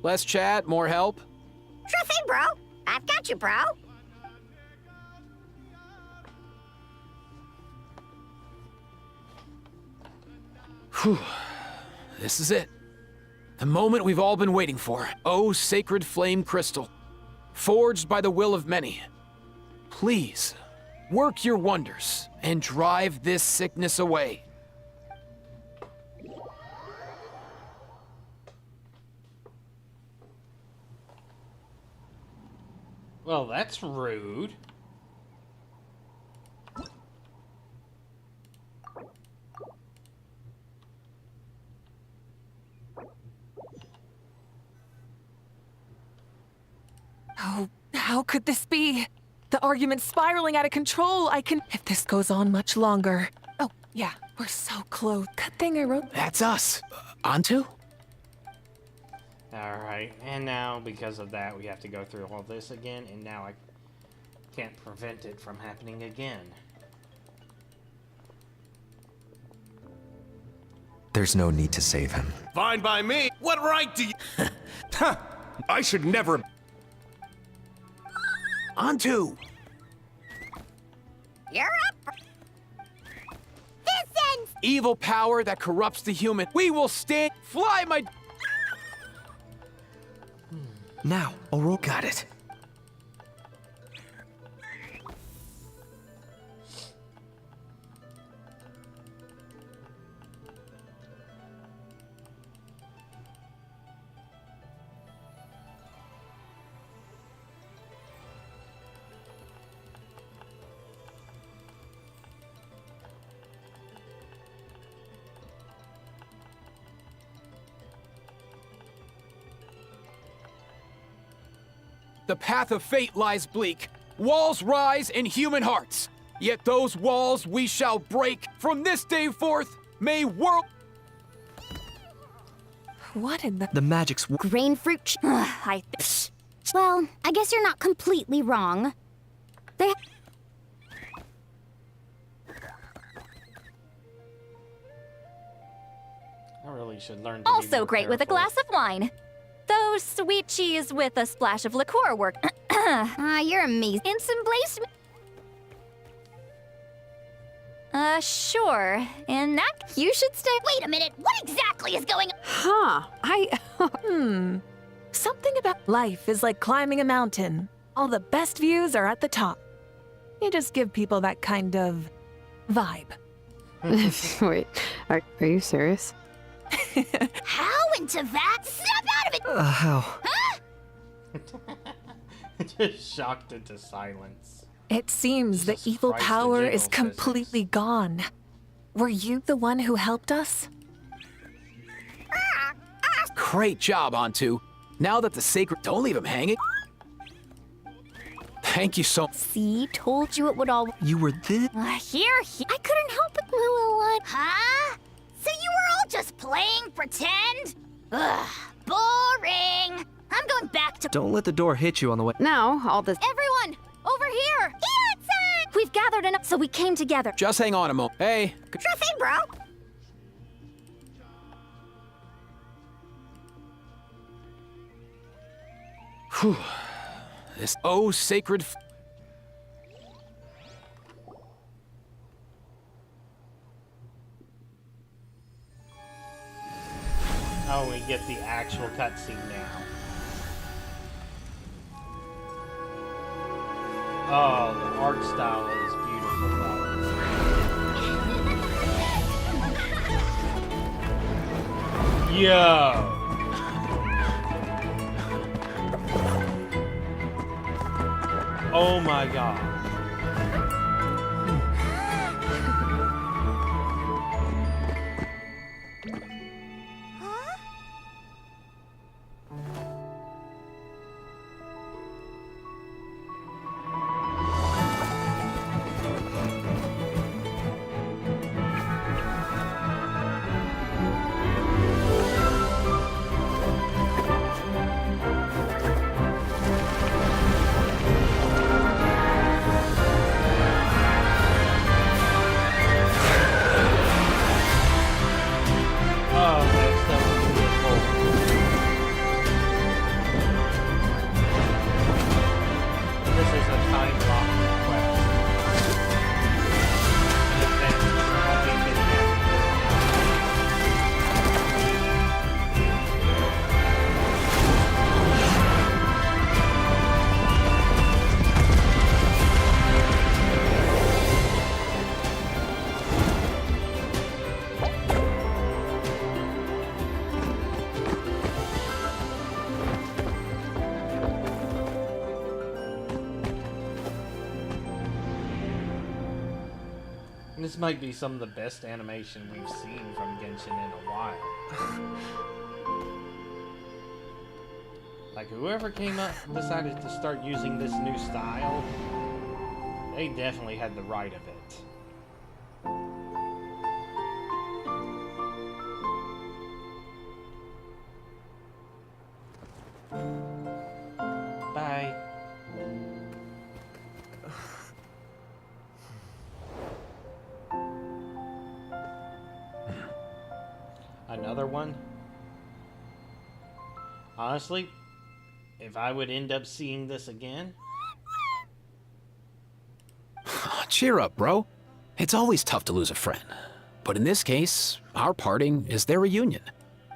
Less chat, more help? Sure thing, bro. I've got you, bro. Whew. This is it. The moment we've all been waiting for. Oh, sacred flame crystal. Forged by the will of many. Please, work your wonders and drive this sickness away. Well, that's rude. Oh, how could this be? The argument's spiraling out of control. If this goes on much longer. Oh, yeah, we're so close. Good thing I wrote. That's us. Antu? Alright, and now because of that we have to go through all this again, and now I can't prevent it from happening again. There's no need to save him. Fine by me. What right do you... Ha! I should never... Antu! evil power that corrupts the human. We will stand. Fly, my. Now, Aurora. Got it. The path of fate lies bleak. Walls rise in human hearts. Yet those walls we shall break. From this day forth, may world. What in the. The magic's. Grain fruit. Well, I guess you're not completely wrong. They. I really should learn to be Also more great with a careful. glass of wine. Though sweet cheese with a splash of liqueur work. You're amazing. And some blaze. Sure. And that You should stay. Wait a minute, what exactly is going on? Huh. Something about life is like climbing a mountain. All the best views are at the top. You just give people that kind of vibe. Wait, are you serious? How into that? Snap out of it! How? Huh? Just shocked into silence. It seems the Jesus evil Christ, the power general is completely gone. Were you the one who helped us? Great job, Antu. Now that the sacred. Don't leave him hanging. Thank you so. See, told you it would all. You were this. here. I couldn't help it, Mulan. Huh? So you were all just playing pretend? Ugh, boring. I'm going back to. Don't let the door hit you on the way. Now, all this. Everyone, over here. We've gathered enough, so we came together. Just hang on a moment. Hey. Sure thing, bro. Whew. This sacred. Oh, we get the actual cutscene now. Oh, the art style is beautiful though. Yo! Oh my god. This might be some of the best animation we've seen from Genshin in a while. Like, whoever came up decided to start using this new style, they definitely had the right of it. Bye. Another one? Honestly, if I would end up seeing this again... Cheer up, bro. It's always tough to lose a friend. But in this case, our parting is their reunion.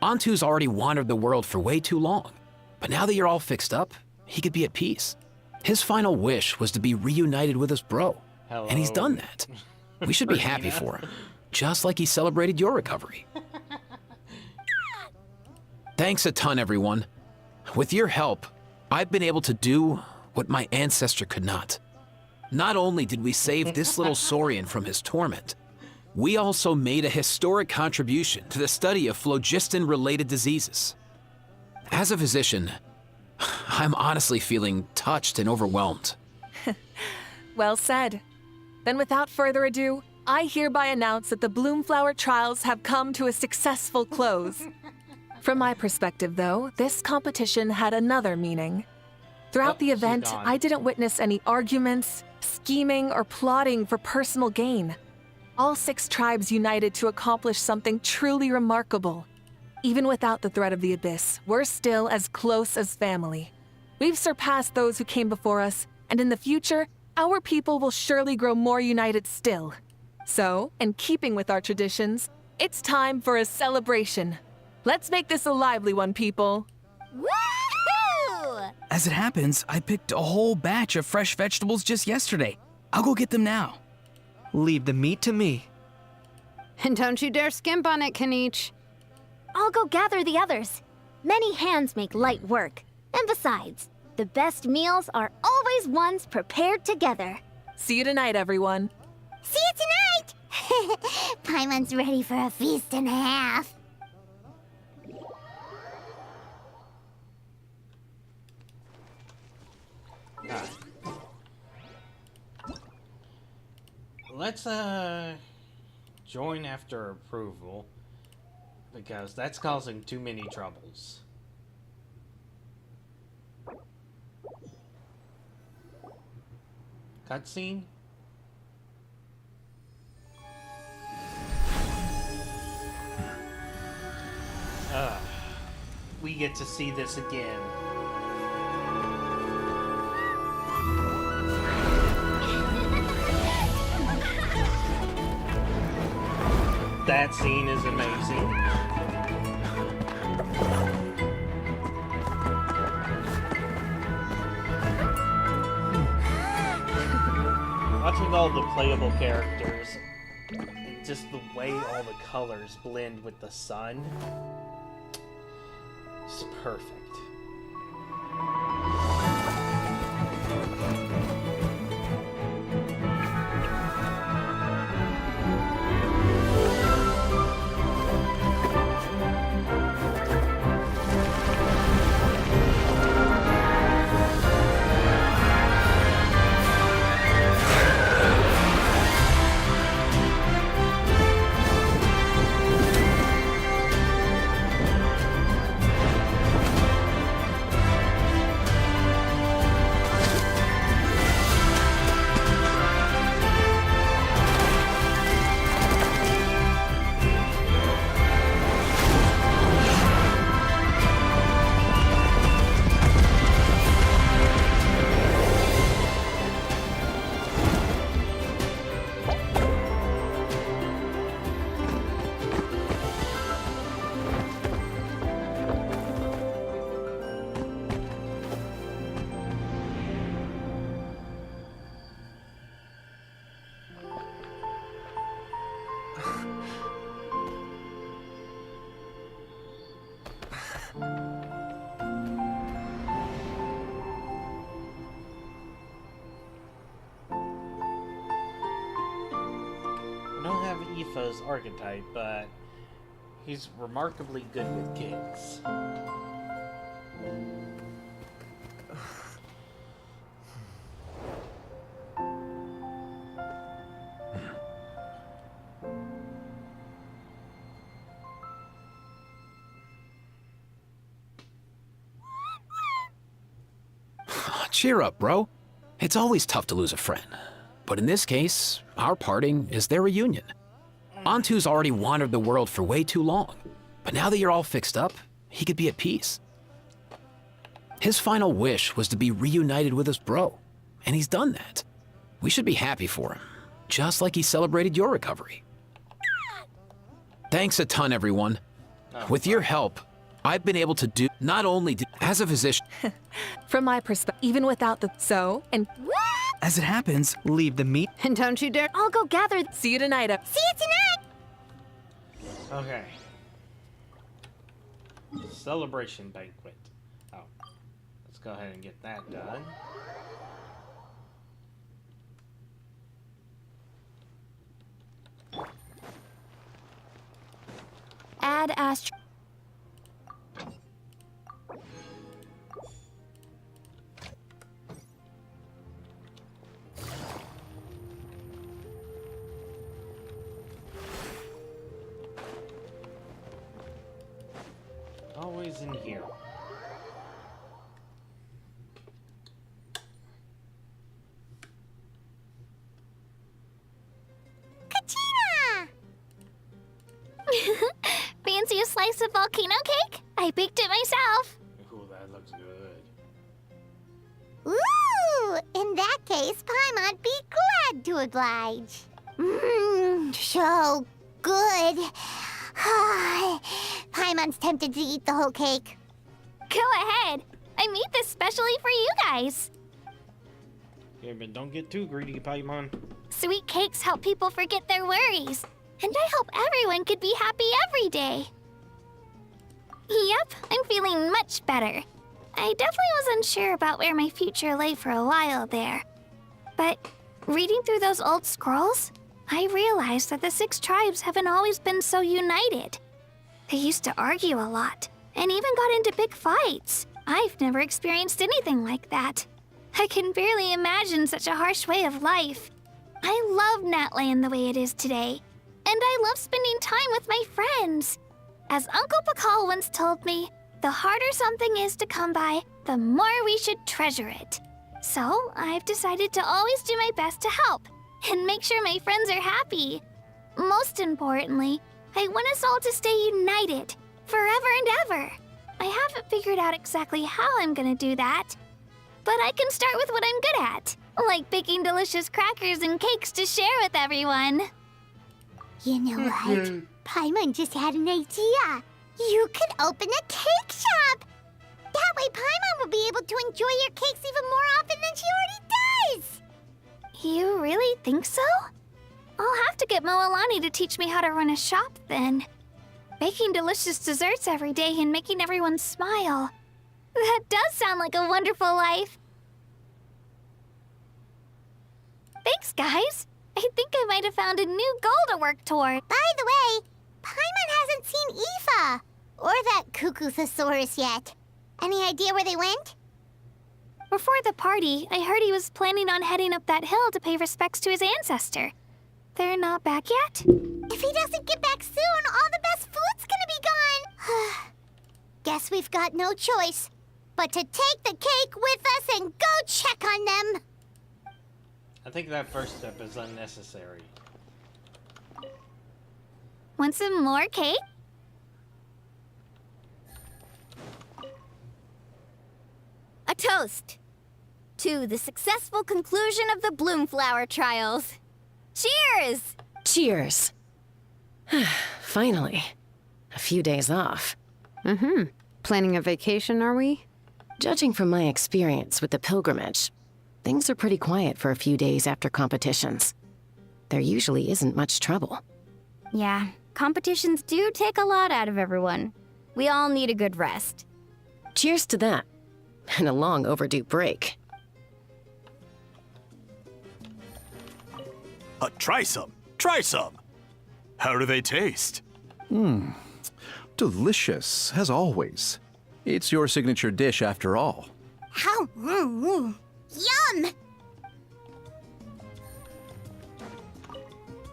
Antu's already wandered the world for way too long. But now that you're all fixed up, he could be at peace. His final wish was to be reunited with his bro. Hello. And he's done that. We should be happy for him, just like he celebrated your recovery. Thanks a ton, everyone. With your help, I've been able to do what my ancestor could not. Not only did we save this little saurian from his torment, we also made a historic contribution to the study of phlogiston-related diseases. As a physician, I'm honestly feeling touched and overwhelmed. Well said. Then without further ado, I hereby announce that the Bloomflower trials have come to a successful close. From my perspective, though, this competition had another meaning. Throughout the event, I didn't witness any arguments, scheming, or plotting for personal gain. All 6 tribes united to accomplish something truly remarkable. Even without the threat of the Abyss, we're still as close as family. We've surpassed those who came before us, and in the future, our people will surely grow more united still. So, in keeping with our traditions, it's time for a celebration. Let's make this a lively one, people. Woohoo! As it happens, I picked a whole batch of fresh vegetables just yesterday. I'll go get them now. Leave the meat to me. And don't you dare skimp on it, Kaniche. I'll go gather the others. Many hands make light work. And besides, the best meals are always ones prepared together. See you tonight, everyone. See you tonight! Paimon's ready for a feast and a half. Let's join after approval, because that's causing too many troubles. Cutscene? We get to see this again. That scene is amazing. Watching all the playable characters, just the way all the colors blend with the sun, it's perfect. I don't have Aoife's archetype, but he's remarkably good with kids. Cheer up, bro. It's always tough to lose a friend. But in this case, our parting is their reunion. Antu's already wandered the world for way too long. But now that you're all fixed up, he could be at peace. His final wish was to be reunited with his bro. And he's done that. We should be happy for him, just like he celebrated your recovery. Thanks a ton, everyone. With your help, I've been able to do not only as a physician. From my perspective, even without the and As it happens, leave the meat. And don't you dare. I'll go gather. See you tonight. See you tonight! Okay. Celebration banquet. Oh. Let's go ahead and get that done. Add Astro. Always in here. Katina! Fancy a slice of volcano cake? I baked it myself. Ooh, that looks good. Ooh! In that case, Paimon'd be glad to oblige. Mmm, so good. Paimon's tempted to eat the whole cake. Go ahead. I made this specially for you guys. Yeah, but don't get too greedy, Paimon. Sweet cakes help people forget their worries. And I hope everyone could be happy every day. Yep, I'm feeling much better. I definitely was unsure about where my future lay for a while there. But reading through those old scrolls, I realized that the 6 tribes haven't always been so united. They used to argue a lot, and even got into big fights. I've never experienced anything like that. I can barely imagine such a harsh way of life. I love Natland the way it is today, and I love spending time with my friends. As Uncle Pakal once told me, the harder something is to come by, the more we should treasure it. So I've decided to always do my best to help and make sure my friends are happy. Most importantly, I want us all to stay united, forever and ever. I haven't figured out exactly how I'm gonna do that, but I can start with what I'm good at, like baking delicious crackers and cakes to share with everyone. You know what? Paimon just had an idea. You could open a cake shop. That way Paimon will be able to enjoy your cakes even more often than she already does. You really think so? I'll have to get Moalani to teach me how to run a shop then. Baking delicious desserts every day and making everyone smile. That does sound like a wonderful life. Thanks, guys. I think I might have found a new goal to work toward. By the way, Paimon hasn't seen Aoife or that Cuckoo-Thesaurus yet. Any idea where they went? Before the party, I heard he was planning on heading up that hill to pay respects to his ancestor. They're not back yet? If he doesn't get back soon, all the best food's gonna be gone. Guess we've got no choice but to take the cake with us and go check on them. I think that first step is unnecessary. Want some more cake? A toast to the successful conclusion of the Bloomflower trials. Cheers! Cheers. Finally. A few days off. Planning a vacation, are we? Judging from my experience with the pilgrimage, things are pretty quiet for a few days after competitions. There usually isn't much trouble. Yeah, competitions do take a lot out of everyone. We all need a good rest. Cheers to that. And a long overdue break. Try some. Try some. How do they taste? Delicious, as always. It's your signature dish after all. How? Yum!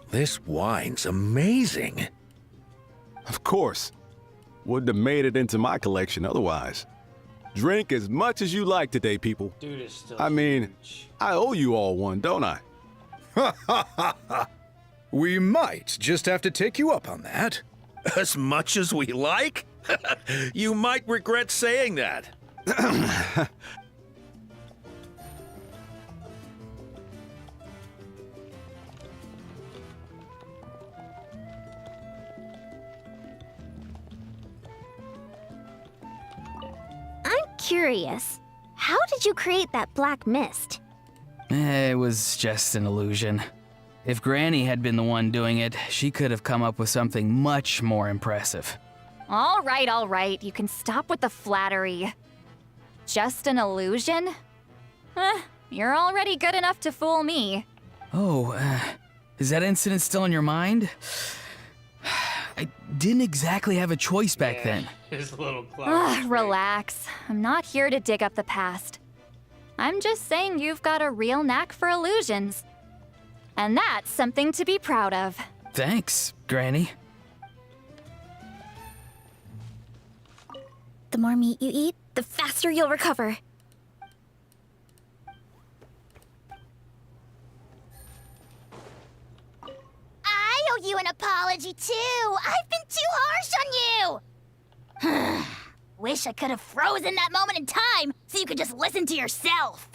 This wine's amazing. Of course. Wouldn't have made it into my collection otherwise. Drink as much as you like today, people. Dude is still I mean, I owe you all one, don't I? Ha ha ha ha! We might just have to take you up on that. As much as we like? You might regret saying that. curious. How did you create that black mist? It was just an illusion. If Granny had been the one doing it, she could have come up with something much more impressive. All right. You can stop with the flattery. Just an illusion? You're already good enough to fool me. Oh, is that incident still in your mind? I didn't exactly have a choice back then. His little cloud. Relax. I'm not here to dig up the past. I'm just saying you've got a real knack for illusions. And that's something to be proud of. Thanks, Granny. The more meat you eat, the faster you'll recover. I owe you an apology, too. I've been too harsh on you. Wish I could have frozen that moment in time so you could just listen to yourself.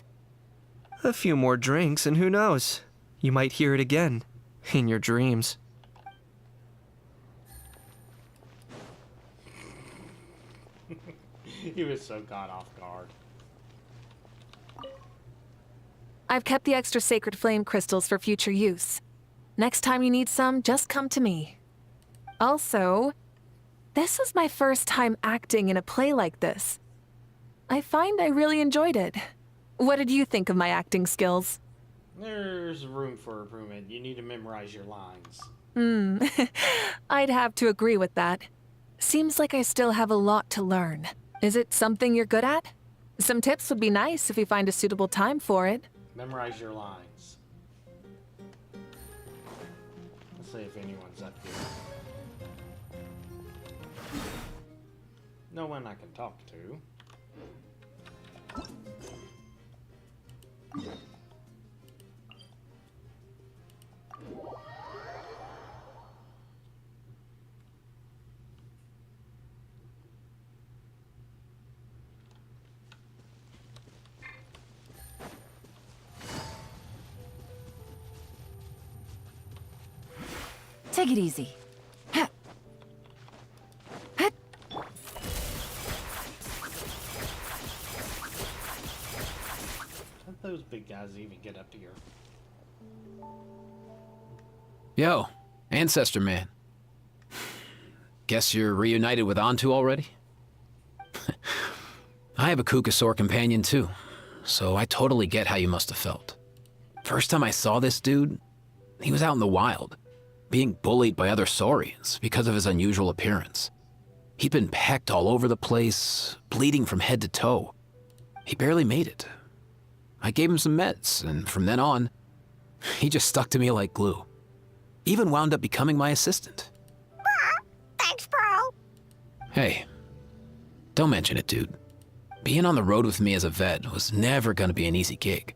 A few more drinks, and who knows? You might hear it again. In your dreams. He was so caught off guard. I've kept the extra sacred flame crystals for future use. Next time you need some, just come to me. Also, this was my first time acting in a play like this. I find I really enjoyed it. What did you think of my acting skills? There's room for improvement. You need to memorize your lines. I'd have to agree with that. Seems like I still have a lot to learn. Is it something you're good at? Some tips would be nice if you find a suitable time for it. Memorize your lines. Let's see if anyone's up here. No one I can talk to. Take it easy. How'd those big guys even get up here? Yo, Ancestor Man. Guess you're reunited with Antu already? I have a Kukasaur companion too, so I totally get how you must have felt. First time I saw this dude, he was out in the wild, being bullied by other saurians because of his unusual appearance. He'd been pecked all over the place, bleeding from head to toe. He barely made it. I gave him some meds, and from then on, he just stuck to me like glue. Even wound up becoming my assistant. Thanks, bro. Hey, don't mention it, dude. Being on the road with me as a vet was never gonna be an easy gig.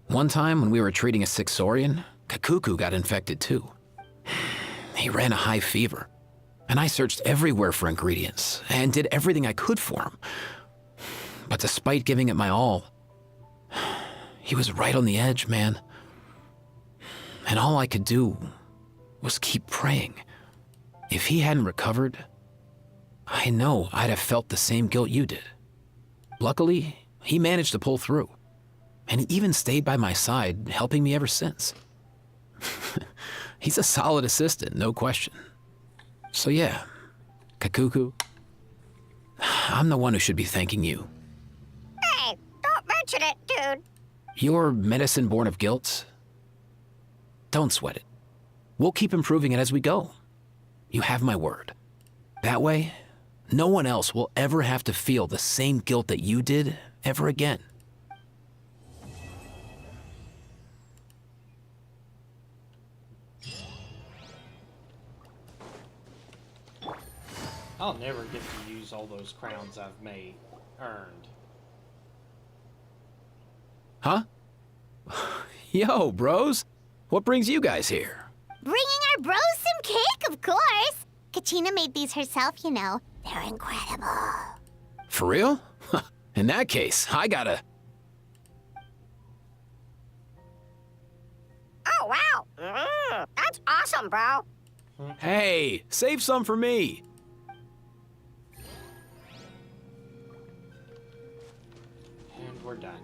One time when we were treating a sick saurian, Kakuku got infected too. He ran a high fever, and I searched everywhere for ingredients and did everything I could for him. But despite giving it my all, he was right on the edge, man. And all I could do was keep praying. If he hadn't recovered, I know I'd have felt the same guilt you did. Luckily, he managed to pull through, and he even stayed by my side, helping me ever since. He's a solid assistant, no question. So yeah, Kakuku, I'm the one who should be thanking you. Hey, don't mention it, dude. Your medicine born of guilt? Don't sweat it. We'll keep improving it as we go. You have my word. That way, no one else will ever have to feel the same guilt that you did ever again. I'll never get to use all those crowns I've earned. Huh? Yo, bros. What brings you guys here? Bringing our bros some cake, of course. Kachina made these herself, you know. They're incredible. For real? In that case, I gotta... Oh, wow. That's awesome, bro. Hey, save some for me. we're done.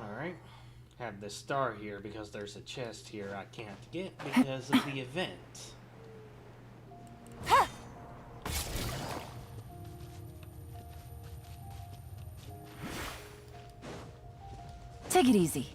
Alright. Have the star here because there's a chest here I can't get because of the event. Take it easy.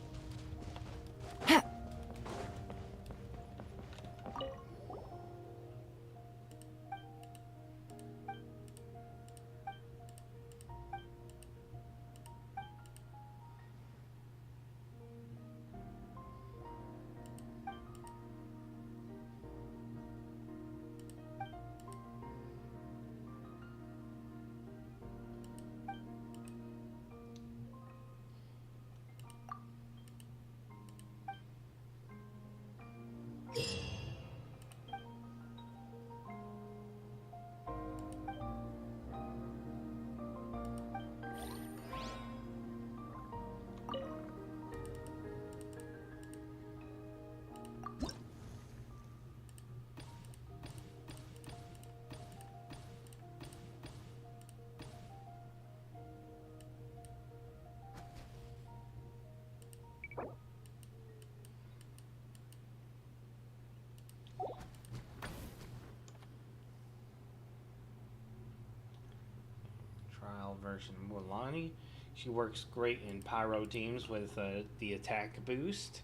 Trial version Mualani. She works great in pyro teams with the attack boost,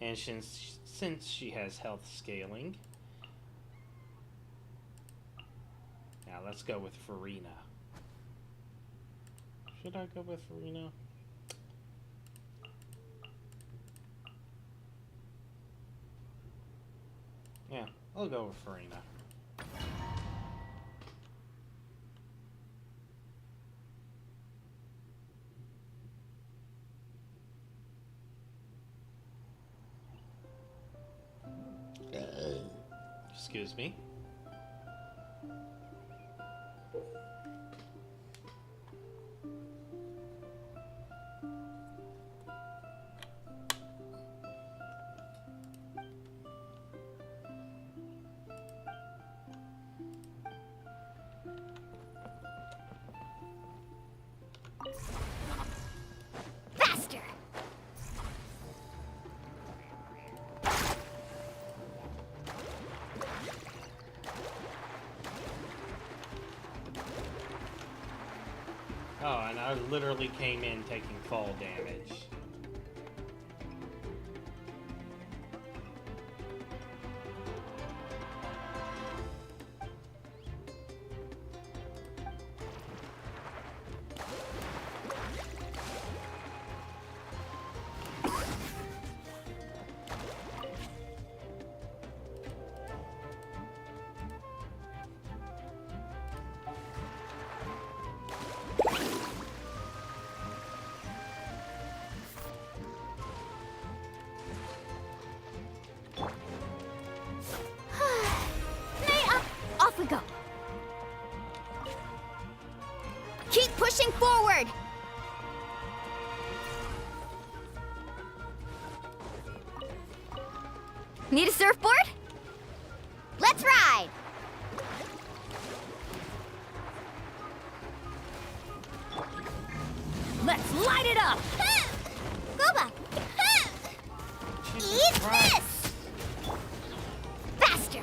and since she has health scaling. Now let's go with Farina. Should I go with Farina? Yeah, I'll go with Farina. Excuse me. Faster! Oh, and I literally came in taking fall damage. Off we go. Keep pushing forward. Need a surfboard? Let's ride. Let's light it up. Go back. Eat this. Faster.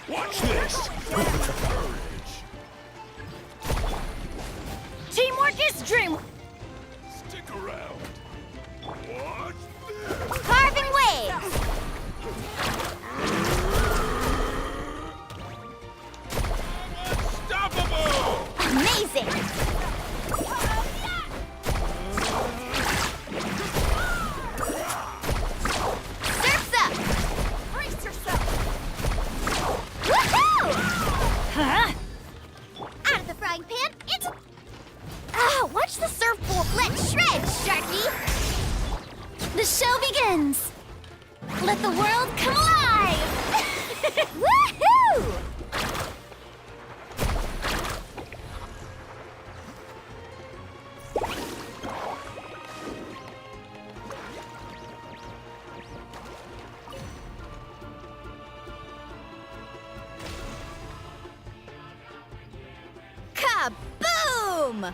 Watch this! Teamwork is dream. Stick around. Watch this! Carving waves. Unstoppable! Amazing. Let the world come alive! Woohoo! Kaboom!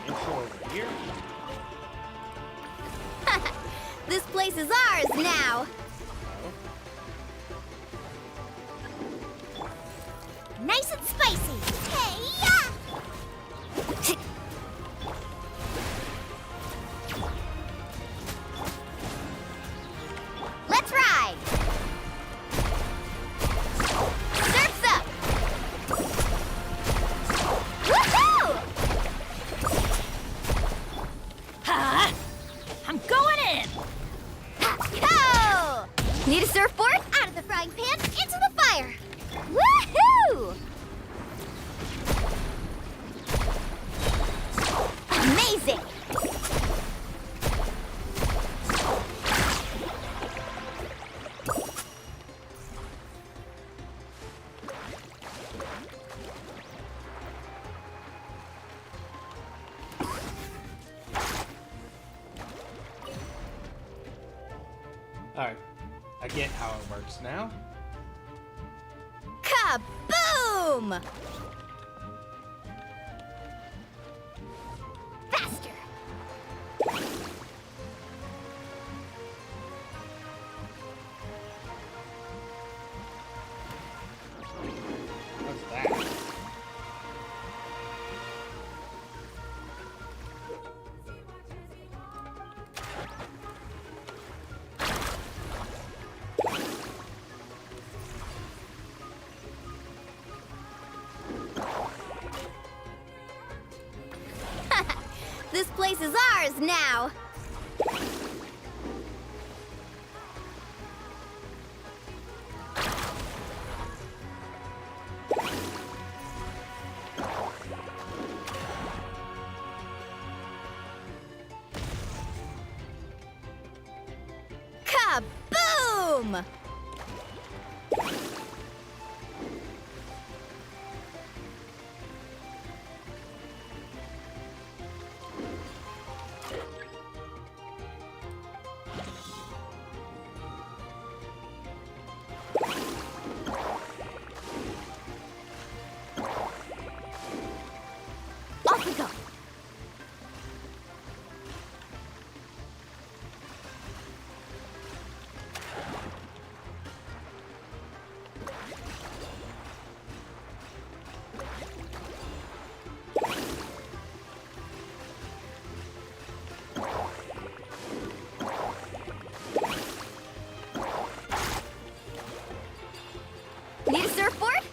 Over here. This place is ours now. Nice and spicy. Hey-ya! Let's ride. Surf's up. Woohoo! Huh? I'm going in. Go! Need a surfboard? Out of the frying pan, into the fire. Woohoo! Amazing! Alright, I get how it works now. Kaboom! Faster! What's that? This place is ours now. Kaboom! Off we go. Need a surfboard?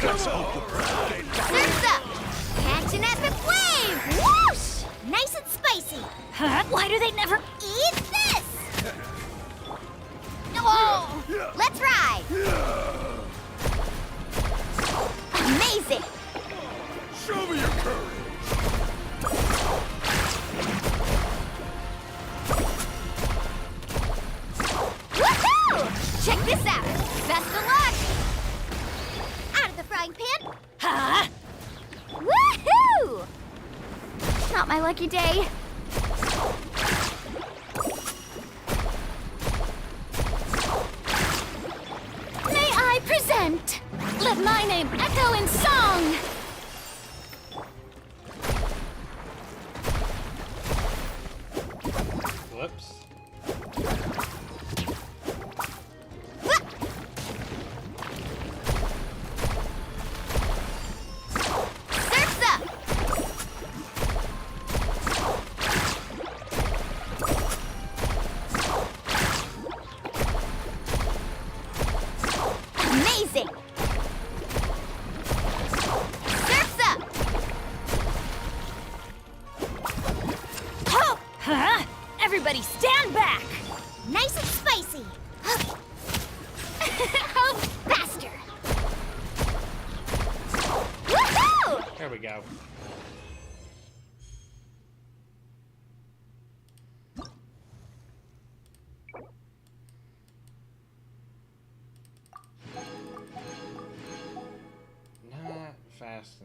Let's hope the pride. Surf's up! Catch an epic wave! Whoosh! Nice and spicy! Huh? Why do they never eat this? Oh! Let's ride! Amazing! Show me your courage. Woohoo! Check this out! Best of luck! Out of the frying not my lucky day. May I present? Let my name echo in song! Whoops. Surf's up! Amazing! Surf's up! Ho! Huh? Everybody stand back! Nice and spicy! Oh, faster! Woohoo! There we go. Not fast